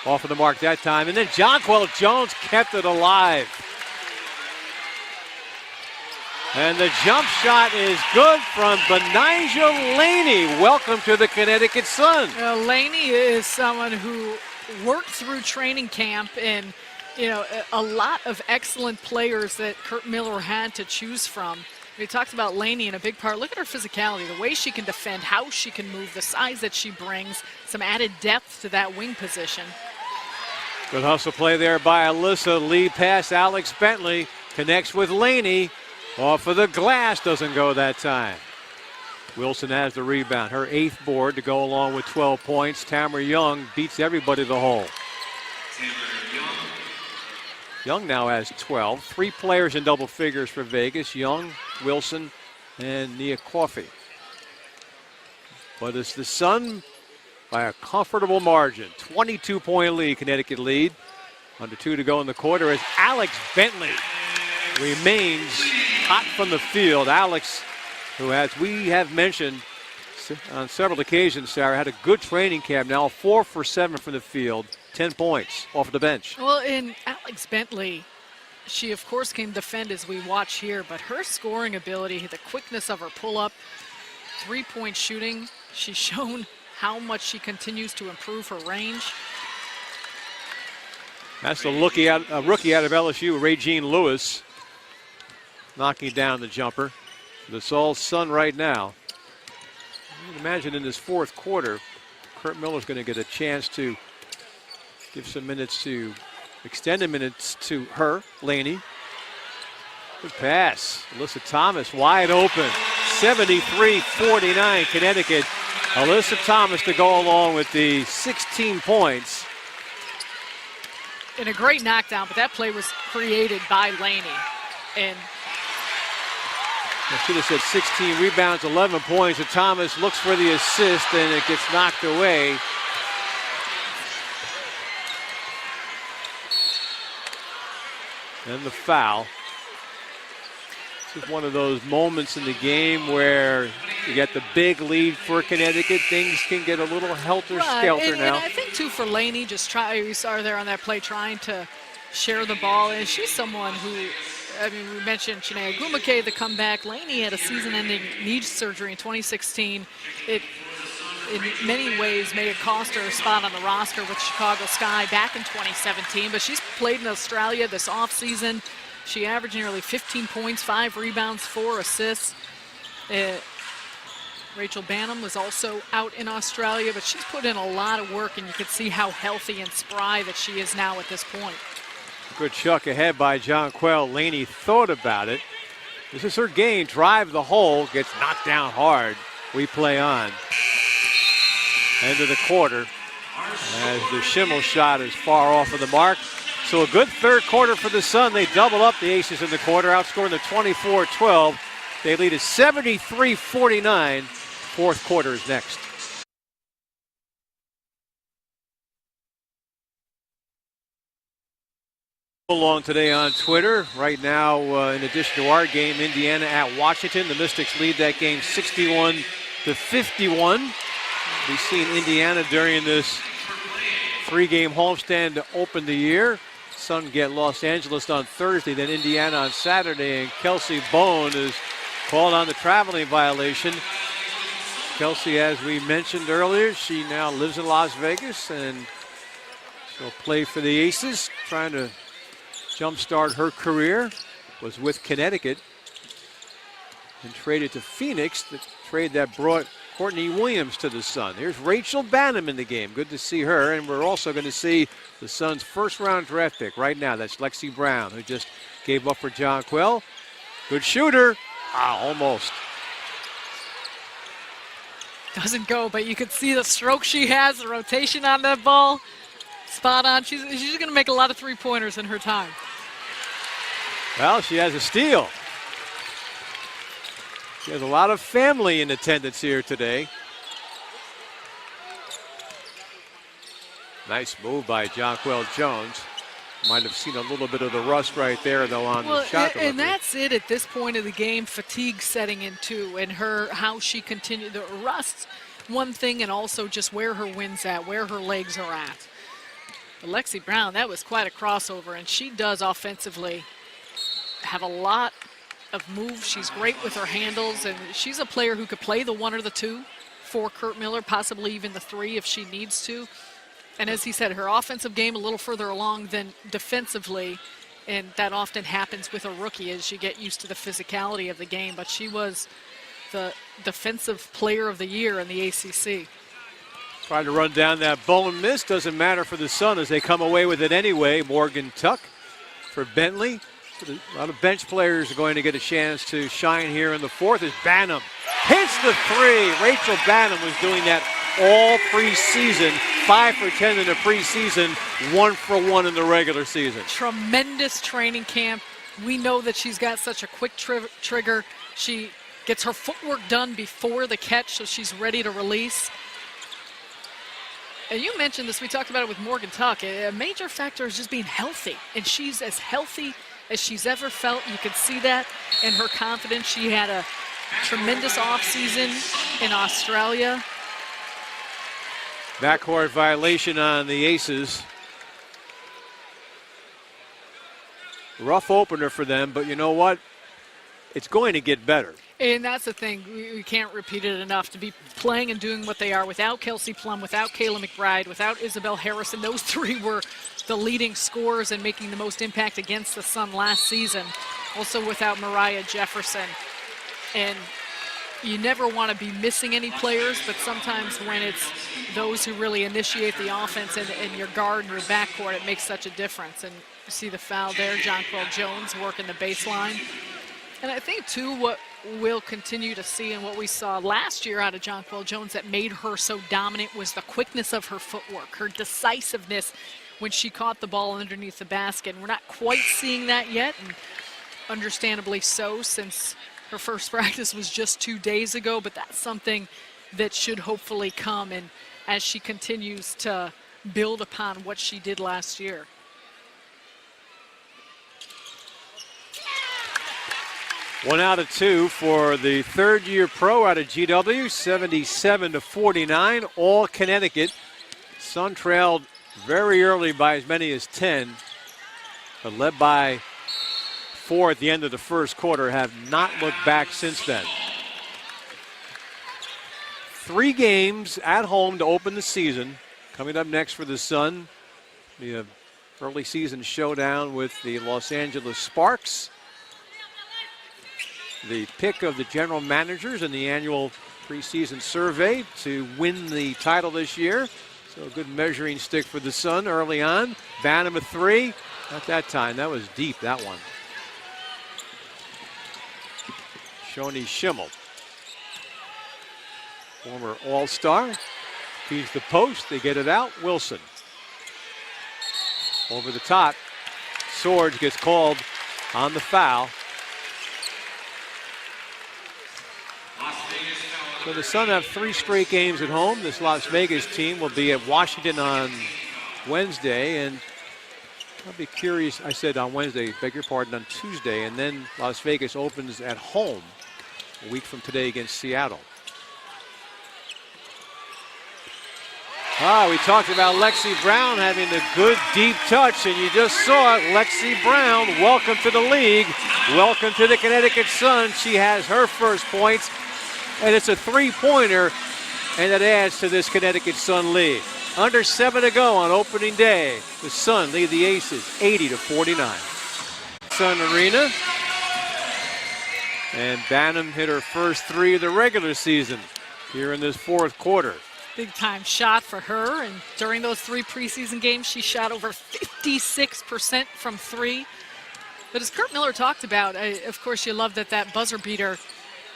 off of the mark that time. And then Jonquel Jones kept it alive. And the jump shot is good from Benijah Laney. Welcome to the Connecticut Sun. Laney is someone who worked through training camp, and a lot of excellent players that Kurt Miller had to choose from. We talked about Laney in a big part. Look at her physicality, the way she can defend, how she can move, the size that she brings, some added depth to that wing position. Good hustle play there by Alyssa. Lead pass, Alex Bentley connects with Laney. Off of the glass, doesn't go that time. Wilson has the rebound, her 8th board to go along with 12 points. Tamara Young beats everybody to the hole. Young now has 12. 3 players in double figures for Vegas. Young, Wilson, and Nia Coffey. But it's the Sun by a comfortable margin. 22-point lead, Connecticut lead. Under 2 to go in the quarter as Alex Bentley remains hot from the field. Alex, who, as we have mentioned on several occasions, Sarah, had a good training camp. Now 4 for 7 from the field. 10 points off the bench. Well, in Alex Bentley, she, of course, can defend as we watch here, but her scoring ability, the quickness of her pull-up, 3-point shooting, she's shown how much she continues to improve her range. That's the rookie out of LSU, Regine Lewis. knocking down the jumper. It's all Sun right now. You can imagine in this fourth quarter, Kurt Miller's going to get a chance to give some minutes to, extended minutes to her, Laney. Good pass. Alyssa Thomas wide open. 73-49 Connecticut. Alyssa Thomas to go along with the 16 points. And a great knockdown, but that play was created by Laney. And I should have said 16 rebounds, 11 points. And Thomas looks for the assist, and it gets knocked away. And the foul. This is one of those moments in the game where you get the big lead for Connecticut. Things can get a little helter-skelter now. And I think, too, for Laney, you saw her there on that play trying to share the ball. And she's someone who, I mean, we mentioned Chiney Ogwumike, the comeback. Laney had a season-ending knee surgery in 2016. It, in many ways, may have cost her a spot on the roster with Chicago Sky back in 2017. But she's played in Australia this offseason. She averaged nearly 15 points, 5 rebounds, 4 assists. Rachel Banham was also out in Australia, but she's put in a lot of work, and you can see how healthy and spry that she is now at this point. Good chuck ahead by Jonquel. Laney thought about it. This is her game. Drive the hole. Gets knocked down hard. We play on. End of the quarter as the Schimmel shot is far off of the mark. So a good third quarter for the Sun. They double up the Aces in the quarter, outscoring the 24-12. They lead at 73-49. Fourth quarter is next. Along today on Twitter. Right now, in addition to our game, Indiana at Washington. The Mystics lead that game 61-51. We've seen Indiana during this 3-game homestand to open the year. Sun get Los Angeles on Thursday, then Indiana on Saturday, and Kelsey Bone is called on the traveling violation. Kelsey, as we mentioned earlier, she now lives in Las Vegas, and she'll play for the Aces, trying to jumpstart her career. Was with Connecticut and traded to Phoenix, the trade that brought Courtney Williams to the Sun. Here's Rachel Banham in the game. Good to see her. And we're also going to see the Suns' first-round draft pick right now. That's Lexi Brown, who just gave up for Jonquel. Good shooter. Almost. Doesn't go, but you can see the stroke she has, the rotation on that ball. Spot on. She's going to make a lot of three-pointers in her time. Well, she has a steal. She has a lot of family in attendance here today. Nice move by Jonquel Jones. Might have seen a little bit of the rust right there, though, on the shot delivery. And that's it at this point of the game. Fatigue setting in, too, and how she continued. The rust, one thing, and also just where her wind's at, where her legs are at. But Lexi Brown, that was quite a crossover, and she does offensively have a lot of moves. She's great with her handles, and she's a player who could play the 1 or the 2 for Kurt Miller, possibly even the 3 if she needs to. And as he said, her offensive game a little further along than defensively, and that often happens with a rookie as you get used to the physicality of the game. But she was the defensive player of the year in the ACC. Tried to run down that Bone miss. Doesn't matter for the Sun as they come away with it anyway. Morgan Tuck for Bentley. So a lot of bench players are going to get a chance to shine here in the fourth as Banham hits the 3. Rachel Banham was doing that all preseason. 5 for 10 in the preseason, 1 for 1 in the regular season. Tremendous training camp. We know that she's got such a quick trigger. She gets her footwork done before the catch, so she's ready to release. And you mentioned this, we talked about it with Morgan Tuck. A major factor is just being healthy, and she's as healthy as she's ever felt. You can see that in her confidence. She had a tremendous offseason in Australia. Backcourt violation on the Aces. Rough opener for them, but you know what? It's going to get better. And that's the thing. We can't repeat it enough. To be playing and doing what they are without Kelsey Plum, without Kayla McBride, without Isabel Harrison. Those three were the leading scorers and making the most impact against the Sun last season. Also without Mariah Jefferson. And you never want to be missing any players, but sometimes when it's those who really initiate the offense and your guard and your backcourt, it makes such a difference. And you see the foul there, Jonquel Jones working the baseline. And I think, too, what we'll continue to see and what we saw last year out of Jonquel Jones that made her so dominant was the quickness of her footwork, her decisiveness when she caught the ball underneath the basket. And we're not quite seeing that yet, and understandably so, since her first practice was just 2 days ago, but that's something that should hopefully come and as she continues to build upon what she did last year. One out of two for the third-year pro out of GW, 77-49, all Connecticut. Sun trailed very early by as many as 10, but led by 4 at the end of the first quarter, have not looked back since then. 3 games at home to open the season. Coming up next for the Sun, the early season showdown with the Los Angeles Sparks. The pick of the general managers in the annual preseason survey to win the title this year. So a good measuring stick for the Sun early on. Bantam a 3. At that time, that was deep, that one. Shoni Schimmel, former All-Star, feeds the post. They get it out. Wilson over the top. Swords gets called on the foul. So the Sun have 3 straight games at home. This Las Vegas team will be at Washington on Wednesday, and I'll be curious. I said on Wednesday, beg your pardon, on Tuesday, and then Las Vegas opens at home a week from today against Seattle. We talked about Lexi Brown having the good deep touch, and you just saw it. Lexi Brown, welcome to the league. Welcome to the Connecticut Sun. She has her first points, and it's a 3-pointer, and it adds to this Connecticut Sun lead. Under 7 to go on opening day. The Sun lead the Aces 80-49. Sun Arena. And Bantam hit her first 3 of the regular season here in this fourth quarter. Big time shot for her, and during those 3 preseason games, she shot over 56% from 3. But as Kurt Miller talked about, of course, you love that buzzer beater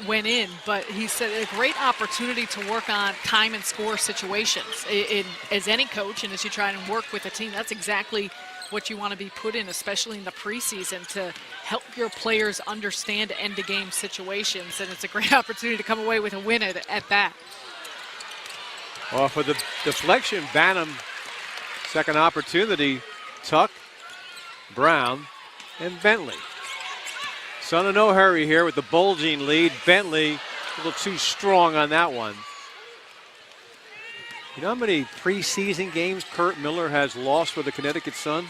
went in, but he said a great opportunity to work on time and score situations. As any coach, and as you try and work with a team, that's exactly what you want to be put in, especially in the preseason, to help your players understand end-of-game situations. And it's a great opportunity to come away with a win at that. Well, for the deflection, Bantam, second opportunity, Tuck, Brown, and Bentley. Sun in no hurry here with the bulging lead. Bentley a little too strong on that one. You know how many preseason games Kurt Miller has lost with the Connecticut Sun?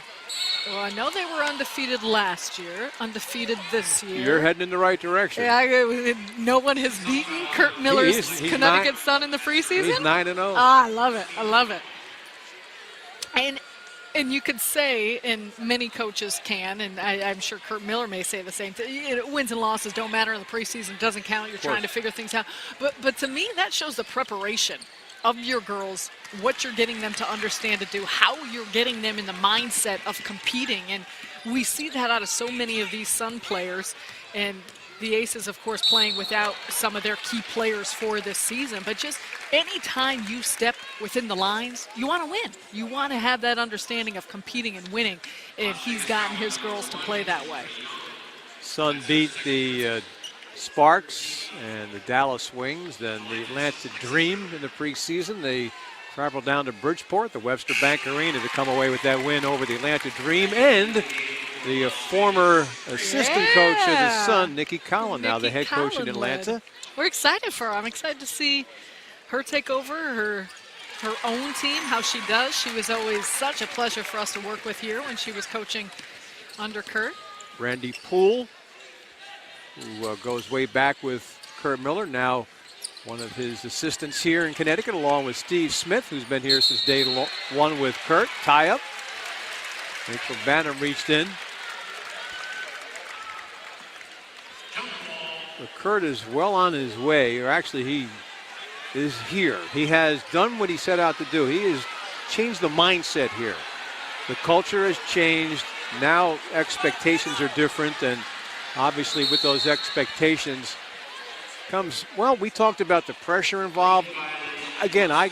Well, I know they were undefeated last year, undefeated this year. You're heading in the right direction. Yeah, no one has beaten Kurt Miller's Connecticut Sun in the preseason? He's 9-0. I love it. I love it. And you could say, and many coaches can, and I'm sure Kurt Miller may say the same thing, wins and losses don't matter in the preseason, doesn't count, you're trying to figure things out. But to me, that shows the preparation of your girls, what you're getting them to understand to do, how you're getting them in the mindset of competing. And we see that out of so many of these Sun players. And the Aces, of course, playing without some of their key players for this season. But just anytime you step within the lines, you want to win. You want to have that understanding of competing and winning. And he's gotten his girls to play that way. Sun beat the Sparks and the Dallas Wings, then the Atlanta Dream in the preseason. They traveled down to Bridgeport, the Webster Bank Arena, to come away with that win over the Atlanta Dream. And the former assistant coach of the Sun, Nikki Collin, now the head coach in Atlanta. We're excited for her. I'm excited to see her take over her own team, how she does. She was always such a pleasure for us to work with here when she was coaching under Kurt. Randy Poole, who goes way back with Kurt Miller, now one of his assistants here in Connecticut, along with Steve Smith, who's been here since day one with Kurt. Tie up. Rachel Bantam reached in. But Kurt is well on his way, or actually he is here. He has done what he set out to do. He has changed the mindset here. The culture has changed. Now expectations are different, and obviously with those expectations comes, well, we talked about the pressure involved. Again, I'm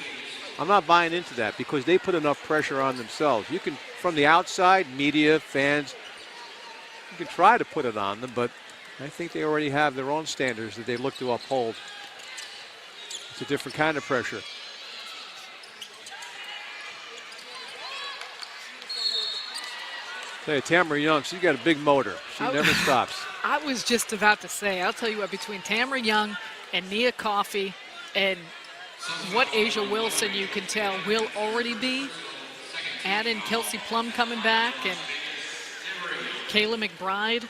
not buying into that because they put enough pressure on themselves. You can, from the outside, media, fans, you can try to put it on them, but I think they already have their own standards that they look to uphold. It's a different kind of pressure. Tell you, Tamara Young, she's got a big motor. She never stops. I was just about to say, I'll tell you what, between Tamara Young and Nia Coffey and what Asia Wilson you can tell will already be, add in Kelsey Plum coming back and Kayla McBride.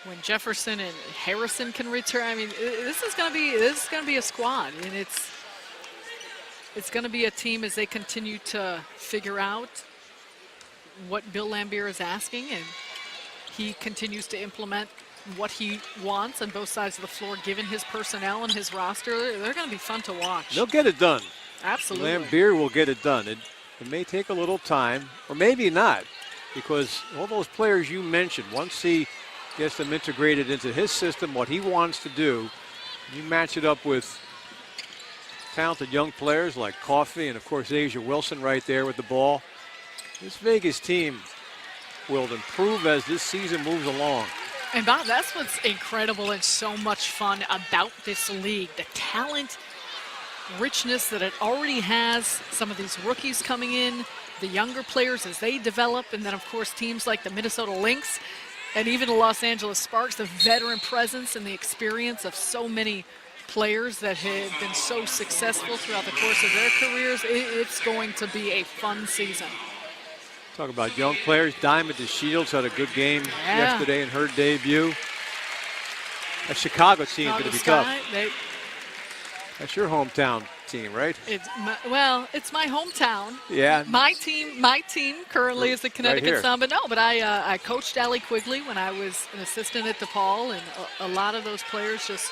When Jefferson and Harrison can return, I mean, this is going to be a squad, and it's going to be a team as they continue to figure out what Bill Laimbeer is asking, and he continues to implement what he wants on both sides of the floor, given his personnel and his roster. They're going to be fun to watch. They'll get it done. Absolutely. Laimbeer will get it done. It may take a little time, or maybe not, because all those players you mentioned, once he gets them integrated into his system, what he wants to do, you match it up with talented young players like Coffey and, of course, Asia Wilson right there with the ball. This Vegas team will improve as this season moves along. And Bob, that's what's incredible and so much fun about this league. The talent, richness that it already has, some of these rookies coming in, the younger players as they develop, and then, of course, teams like the Minnesota Lynx and even the Los Angeles Sparks, the veteran presence and the experience of so many players that have been so successful throughout the course of their careers. It's going to be a fun season. Talk about young players. Diamond DeShields had a good game yesterday in her debut. That Chicago team is going to be tough. That's your hometown team, right? It's my hometown. Yeah. My team currently is the Connecticut Sun, but I coached Allie Quigley when I was an assistant at DePaul, and a lot of those players just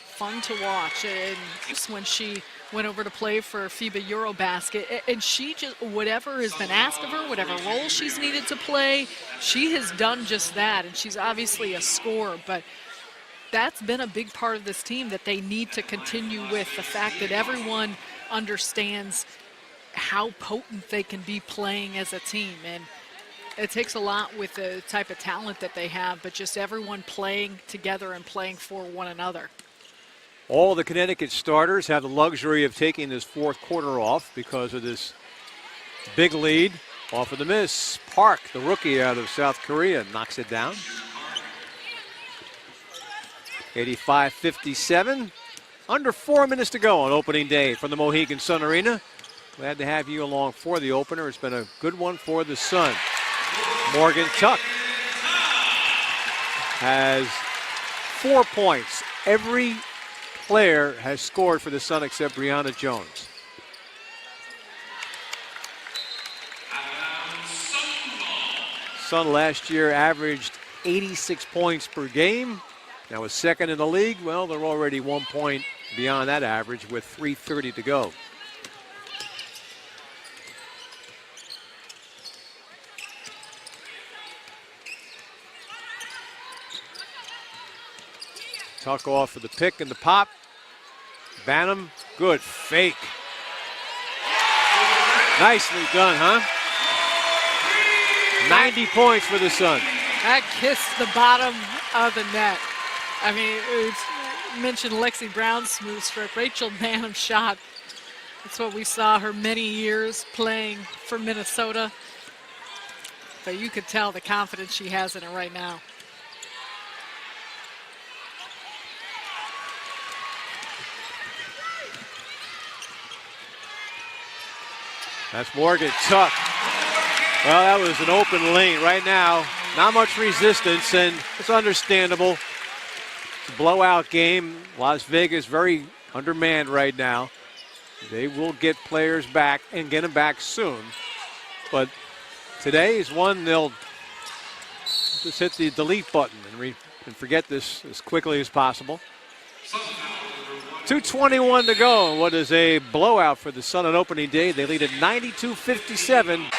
fun to watch. And just when she went over to play for FIBA Eurobasket, and she just, whatever has been asked of her, whatever role she's needed to play, she has done just that. And she's obviously a scorer, but that's been a big part of this team that they need to continue with, the fact that everyone understands how potent they can be playing as a team. And it takes a lot with the type of talent that they have, but just everyone playing together and playing for one another. All the Connecticut starters have the luxury of taking this fourth quarter off because of this big lead off of the miss. Park, the rookie out of South Korea, knocks it down. 85-57. Under 4 minutes to go on opening day from the Mohegan Sun Arena. Glad to have you along for the opener. It's been a good one for the Sun. Morgan Tuck has 4 points. Every player has scored for the Sun except Brianna Jones. Sun last year averaged 86 points per game. Now is second in the league. Well, they're already 1 point beyond that average with 3:30 to go. Tuck off for the pick and the pop. Bantam, good fake. Nicely done, huh? 90 points for the Sun. That kissed the bottom of the net. I mean, it's mentioned Lexi Brown's smooth stroke. Rachel Bantam's shot. That's what we saw her many years playing for Minnesota. But you could tell the confidence she has in it right now. That's Morgan Tuck. Well, that was an open lane right now. Not much resistance, and it's understandable. It's a blowout game. Las Vegas very undermanned right now. They will get players back and get them back soon. But today is one they'll just hit the delete button and forget this as quickly as possible. 2:21 to go. What is a blowout for the Sun on opening day. They lead at 92-57.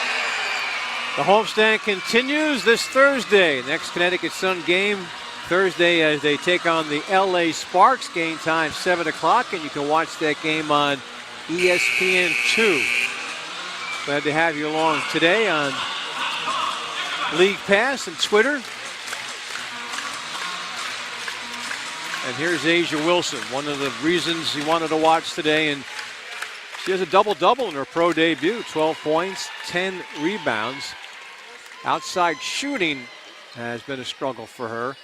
The homestand continues this Thursday. Next Connecticut Sun game Thursday as they take on the LA Sparks. Game time 7 o'clock, and you can watch that game on ESPN2. Glad to have you along today on League Pass and Twitter. And here's Asia Wilson, one of the reasons you wanted to watch today. And she has a double-double in her pro debut, 12 points, 10 rebounds. Outside shooting has been a struggle for her.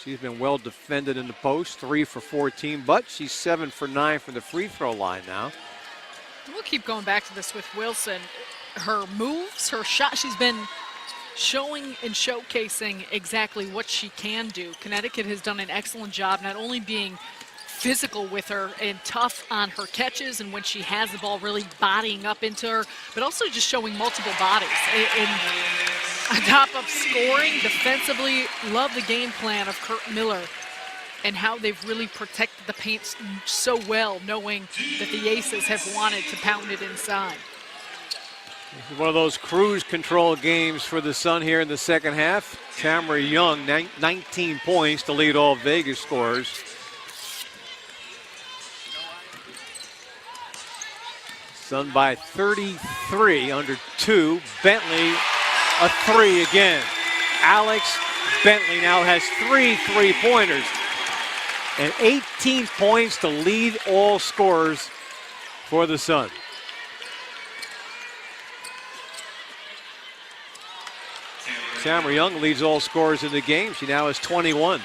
She's been well defended in the post, 3 for 14, but she's 7 for 9 from the free throw line now. We'll keep going back to this with Wilson. Her moves, her shot, she's been showing and showcasing exactly what she can do. Connecticut has done an excellent job not only being physical with her and tough on her catches and when she has the ball really bodying up into her, but also just showing multiple bodies. And on top of scoring, defensively, love the game plan of Kurt Miller and how they've really protected the paint so well, knowing that the Aces have wanted to pound it inside. This is one of those cruise control games for the Sun here in the second half. Tamara Young, 19 points to lead all Vegas scorers. Sun by 33 under 2. Bentley, a 3 again. Alex Bentley now has 3 3-pointers. And 18 points to lead all scorers for the Sun. Tamara Young leads all scorers in the game. She now has 21.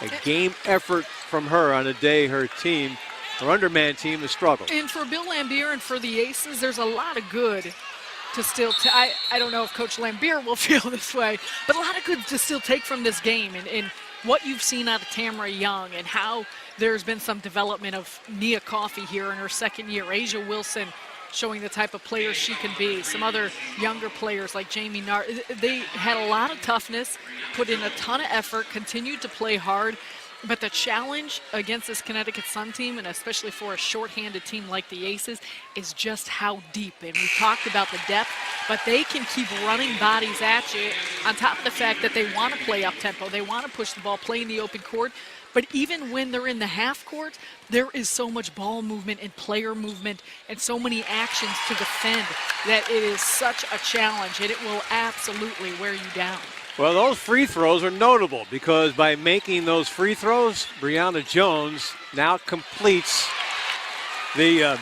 A game effort from her on a day her team, her undermanned team, has struggled. And for Bill Lambier and for the Aces, there's a lot of good to still I don't know if Coach Lambier will feel this way, but a lot of good to still take from this game and what you've seen out of Tamara Young and how there's been some development of Nia Coffey here in her second year. Asia Wilson showing the type of player she can be. Some other younger players like Jamie Nart, they had a lot of toughness, put in a ton of effort, continued to play hard. But the challenge against this Connecticut Sun team, and especially for a shorthanded team like the Aces, is just how deep. And we talked about the depth, but they can keep running bodies at you on top of the fact that they want to play up-tempo. They want to push the ball, play in the open court. But even when they're in the half court, there is so much ball movement and player movement and so many actions to defend that it is such a challenge, and it will absolutely wear you down. Well, those free throws are notable because by making those free throws, Brianna Jones now completes the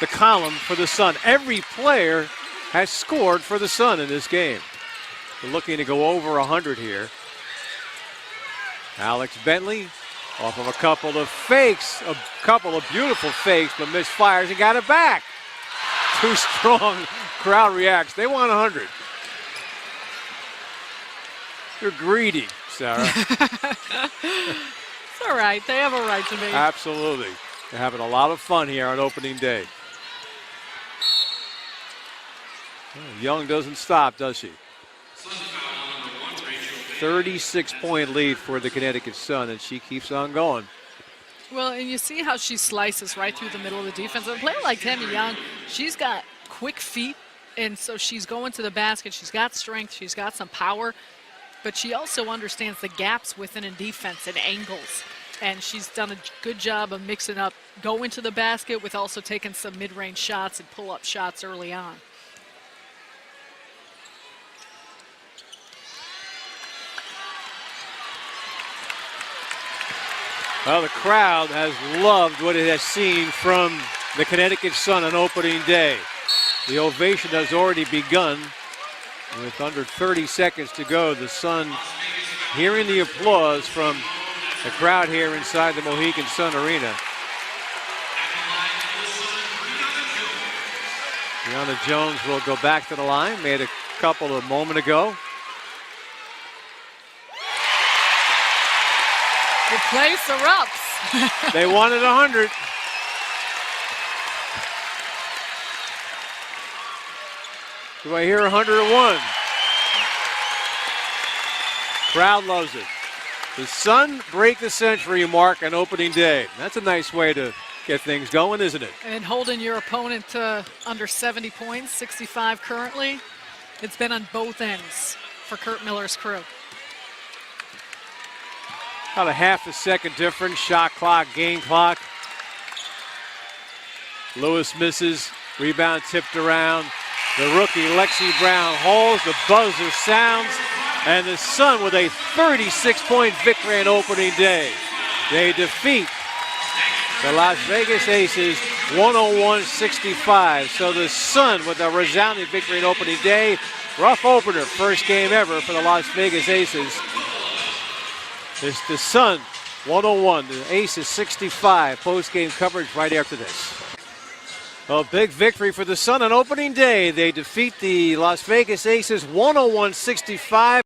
column for the Sun. Every player has scored for the Sun in this game. They're looking to go over 100 here. Alex Bentley off of a couple of fakes, a couple of beautiful fakes, but misfires and got it back. Too strong. Crowd reacts. They want 100. You're greedy, Sarah. It's all right. They have a right to be. Absolutely. They're having a lot of fun here on opening day. Young doesn't stop, does she? 36-point lead for the Connecticut Sun, and she keeps on going. Well, and you see how she slices right through the middle of the defense. And a player like Tammy Young, she's got quick feet, and so she's going to the basket. She's got strength. She's got some power. But she also understands the gaps within in defense and angles. And she's done a good job of mixing up going to the basket with also taking some mid-range shots and pull-up shots early on. Well, the crowd has loved what it has seen from the Connecticut Sun on opening day. The ovation has already begun. With under 30 seconds to go, the Sun hearing the applause from the crowd here inside the Mohegan Sun Arena. Brianna Jones will go back to the line, made a couple a moment ago. The place erupts. They wanted 100. Do I hear 101? Crowd loves it. The Sun break the century mark on opening day. That's a nice way to get things going, isn't it? And holding your opponent to under 70 points, 65 currently. It's been on both ends for Curt Miller's crew. About a half a second difference, shot clock, game clock. Lewis misses, rebound tipped around. The rookie Lexi Brown hauls, the buzzer sounds, and the Sun with a 36-point victory on opening day. They defeat the Las Vegas Aces 101-65. So the Sun with a resounding victory on opening day. Rough opener, first game ever for the Las Vegas Aces. It's the Sun 101, the Aces 65. Post-game coverage right after this. A big victory for the Sun on opening day. They defeat the Las Vegas Aces 101-65.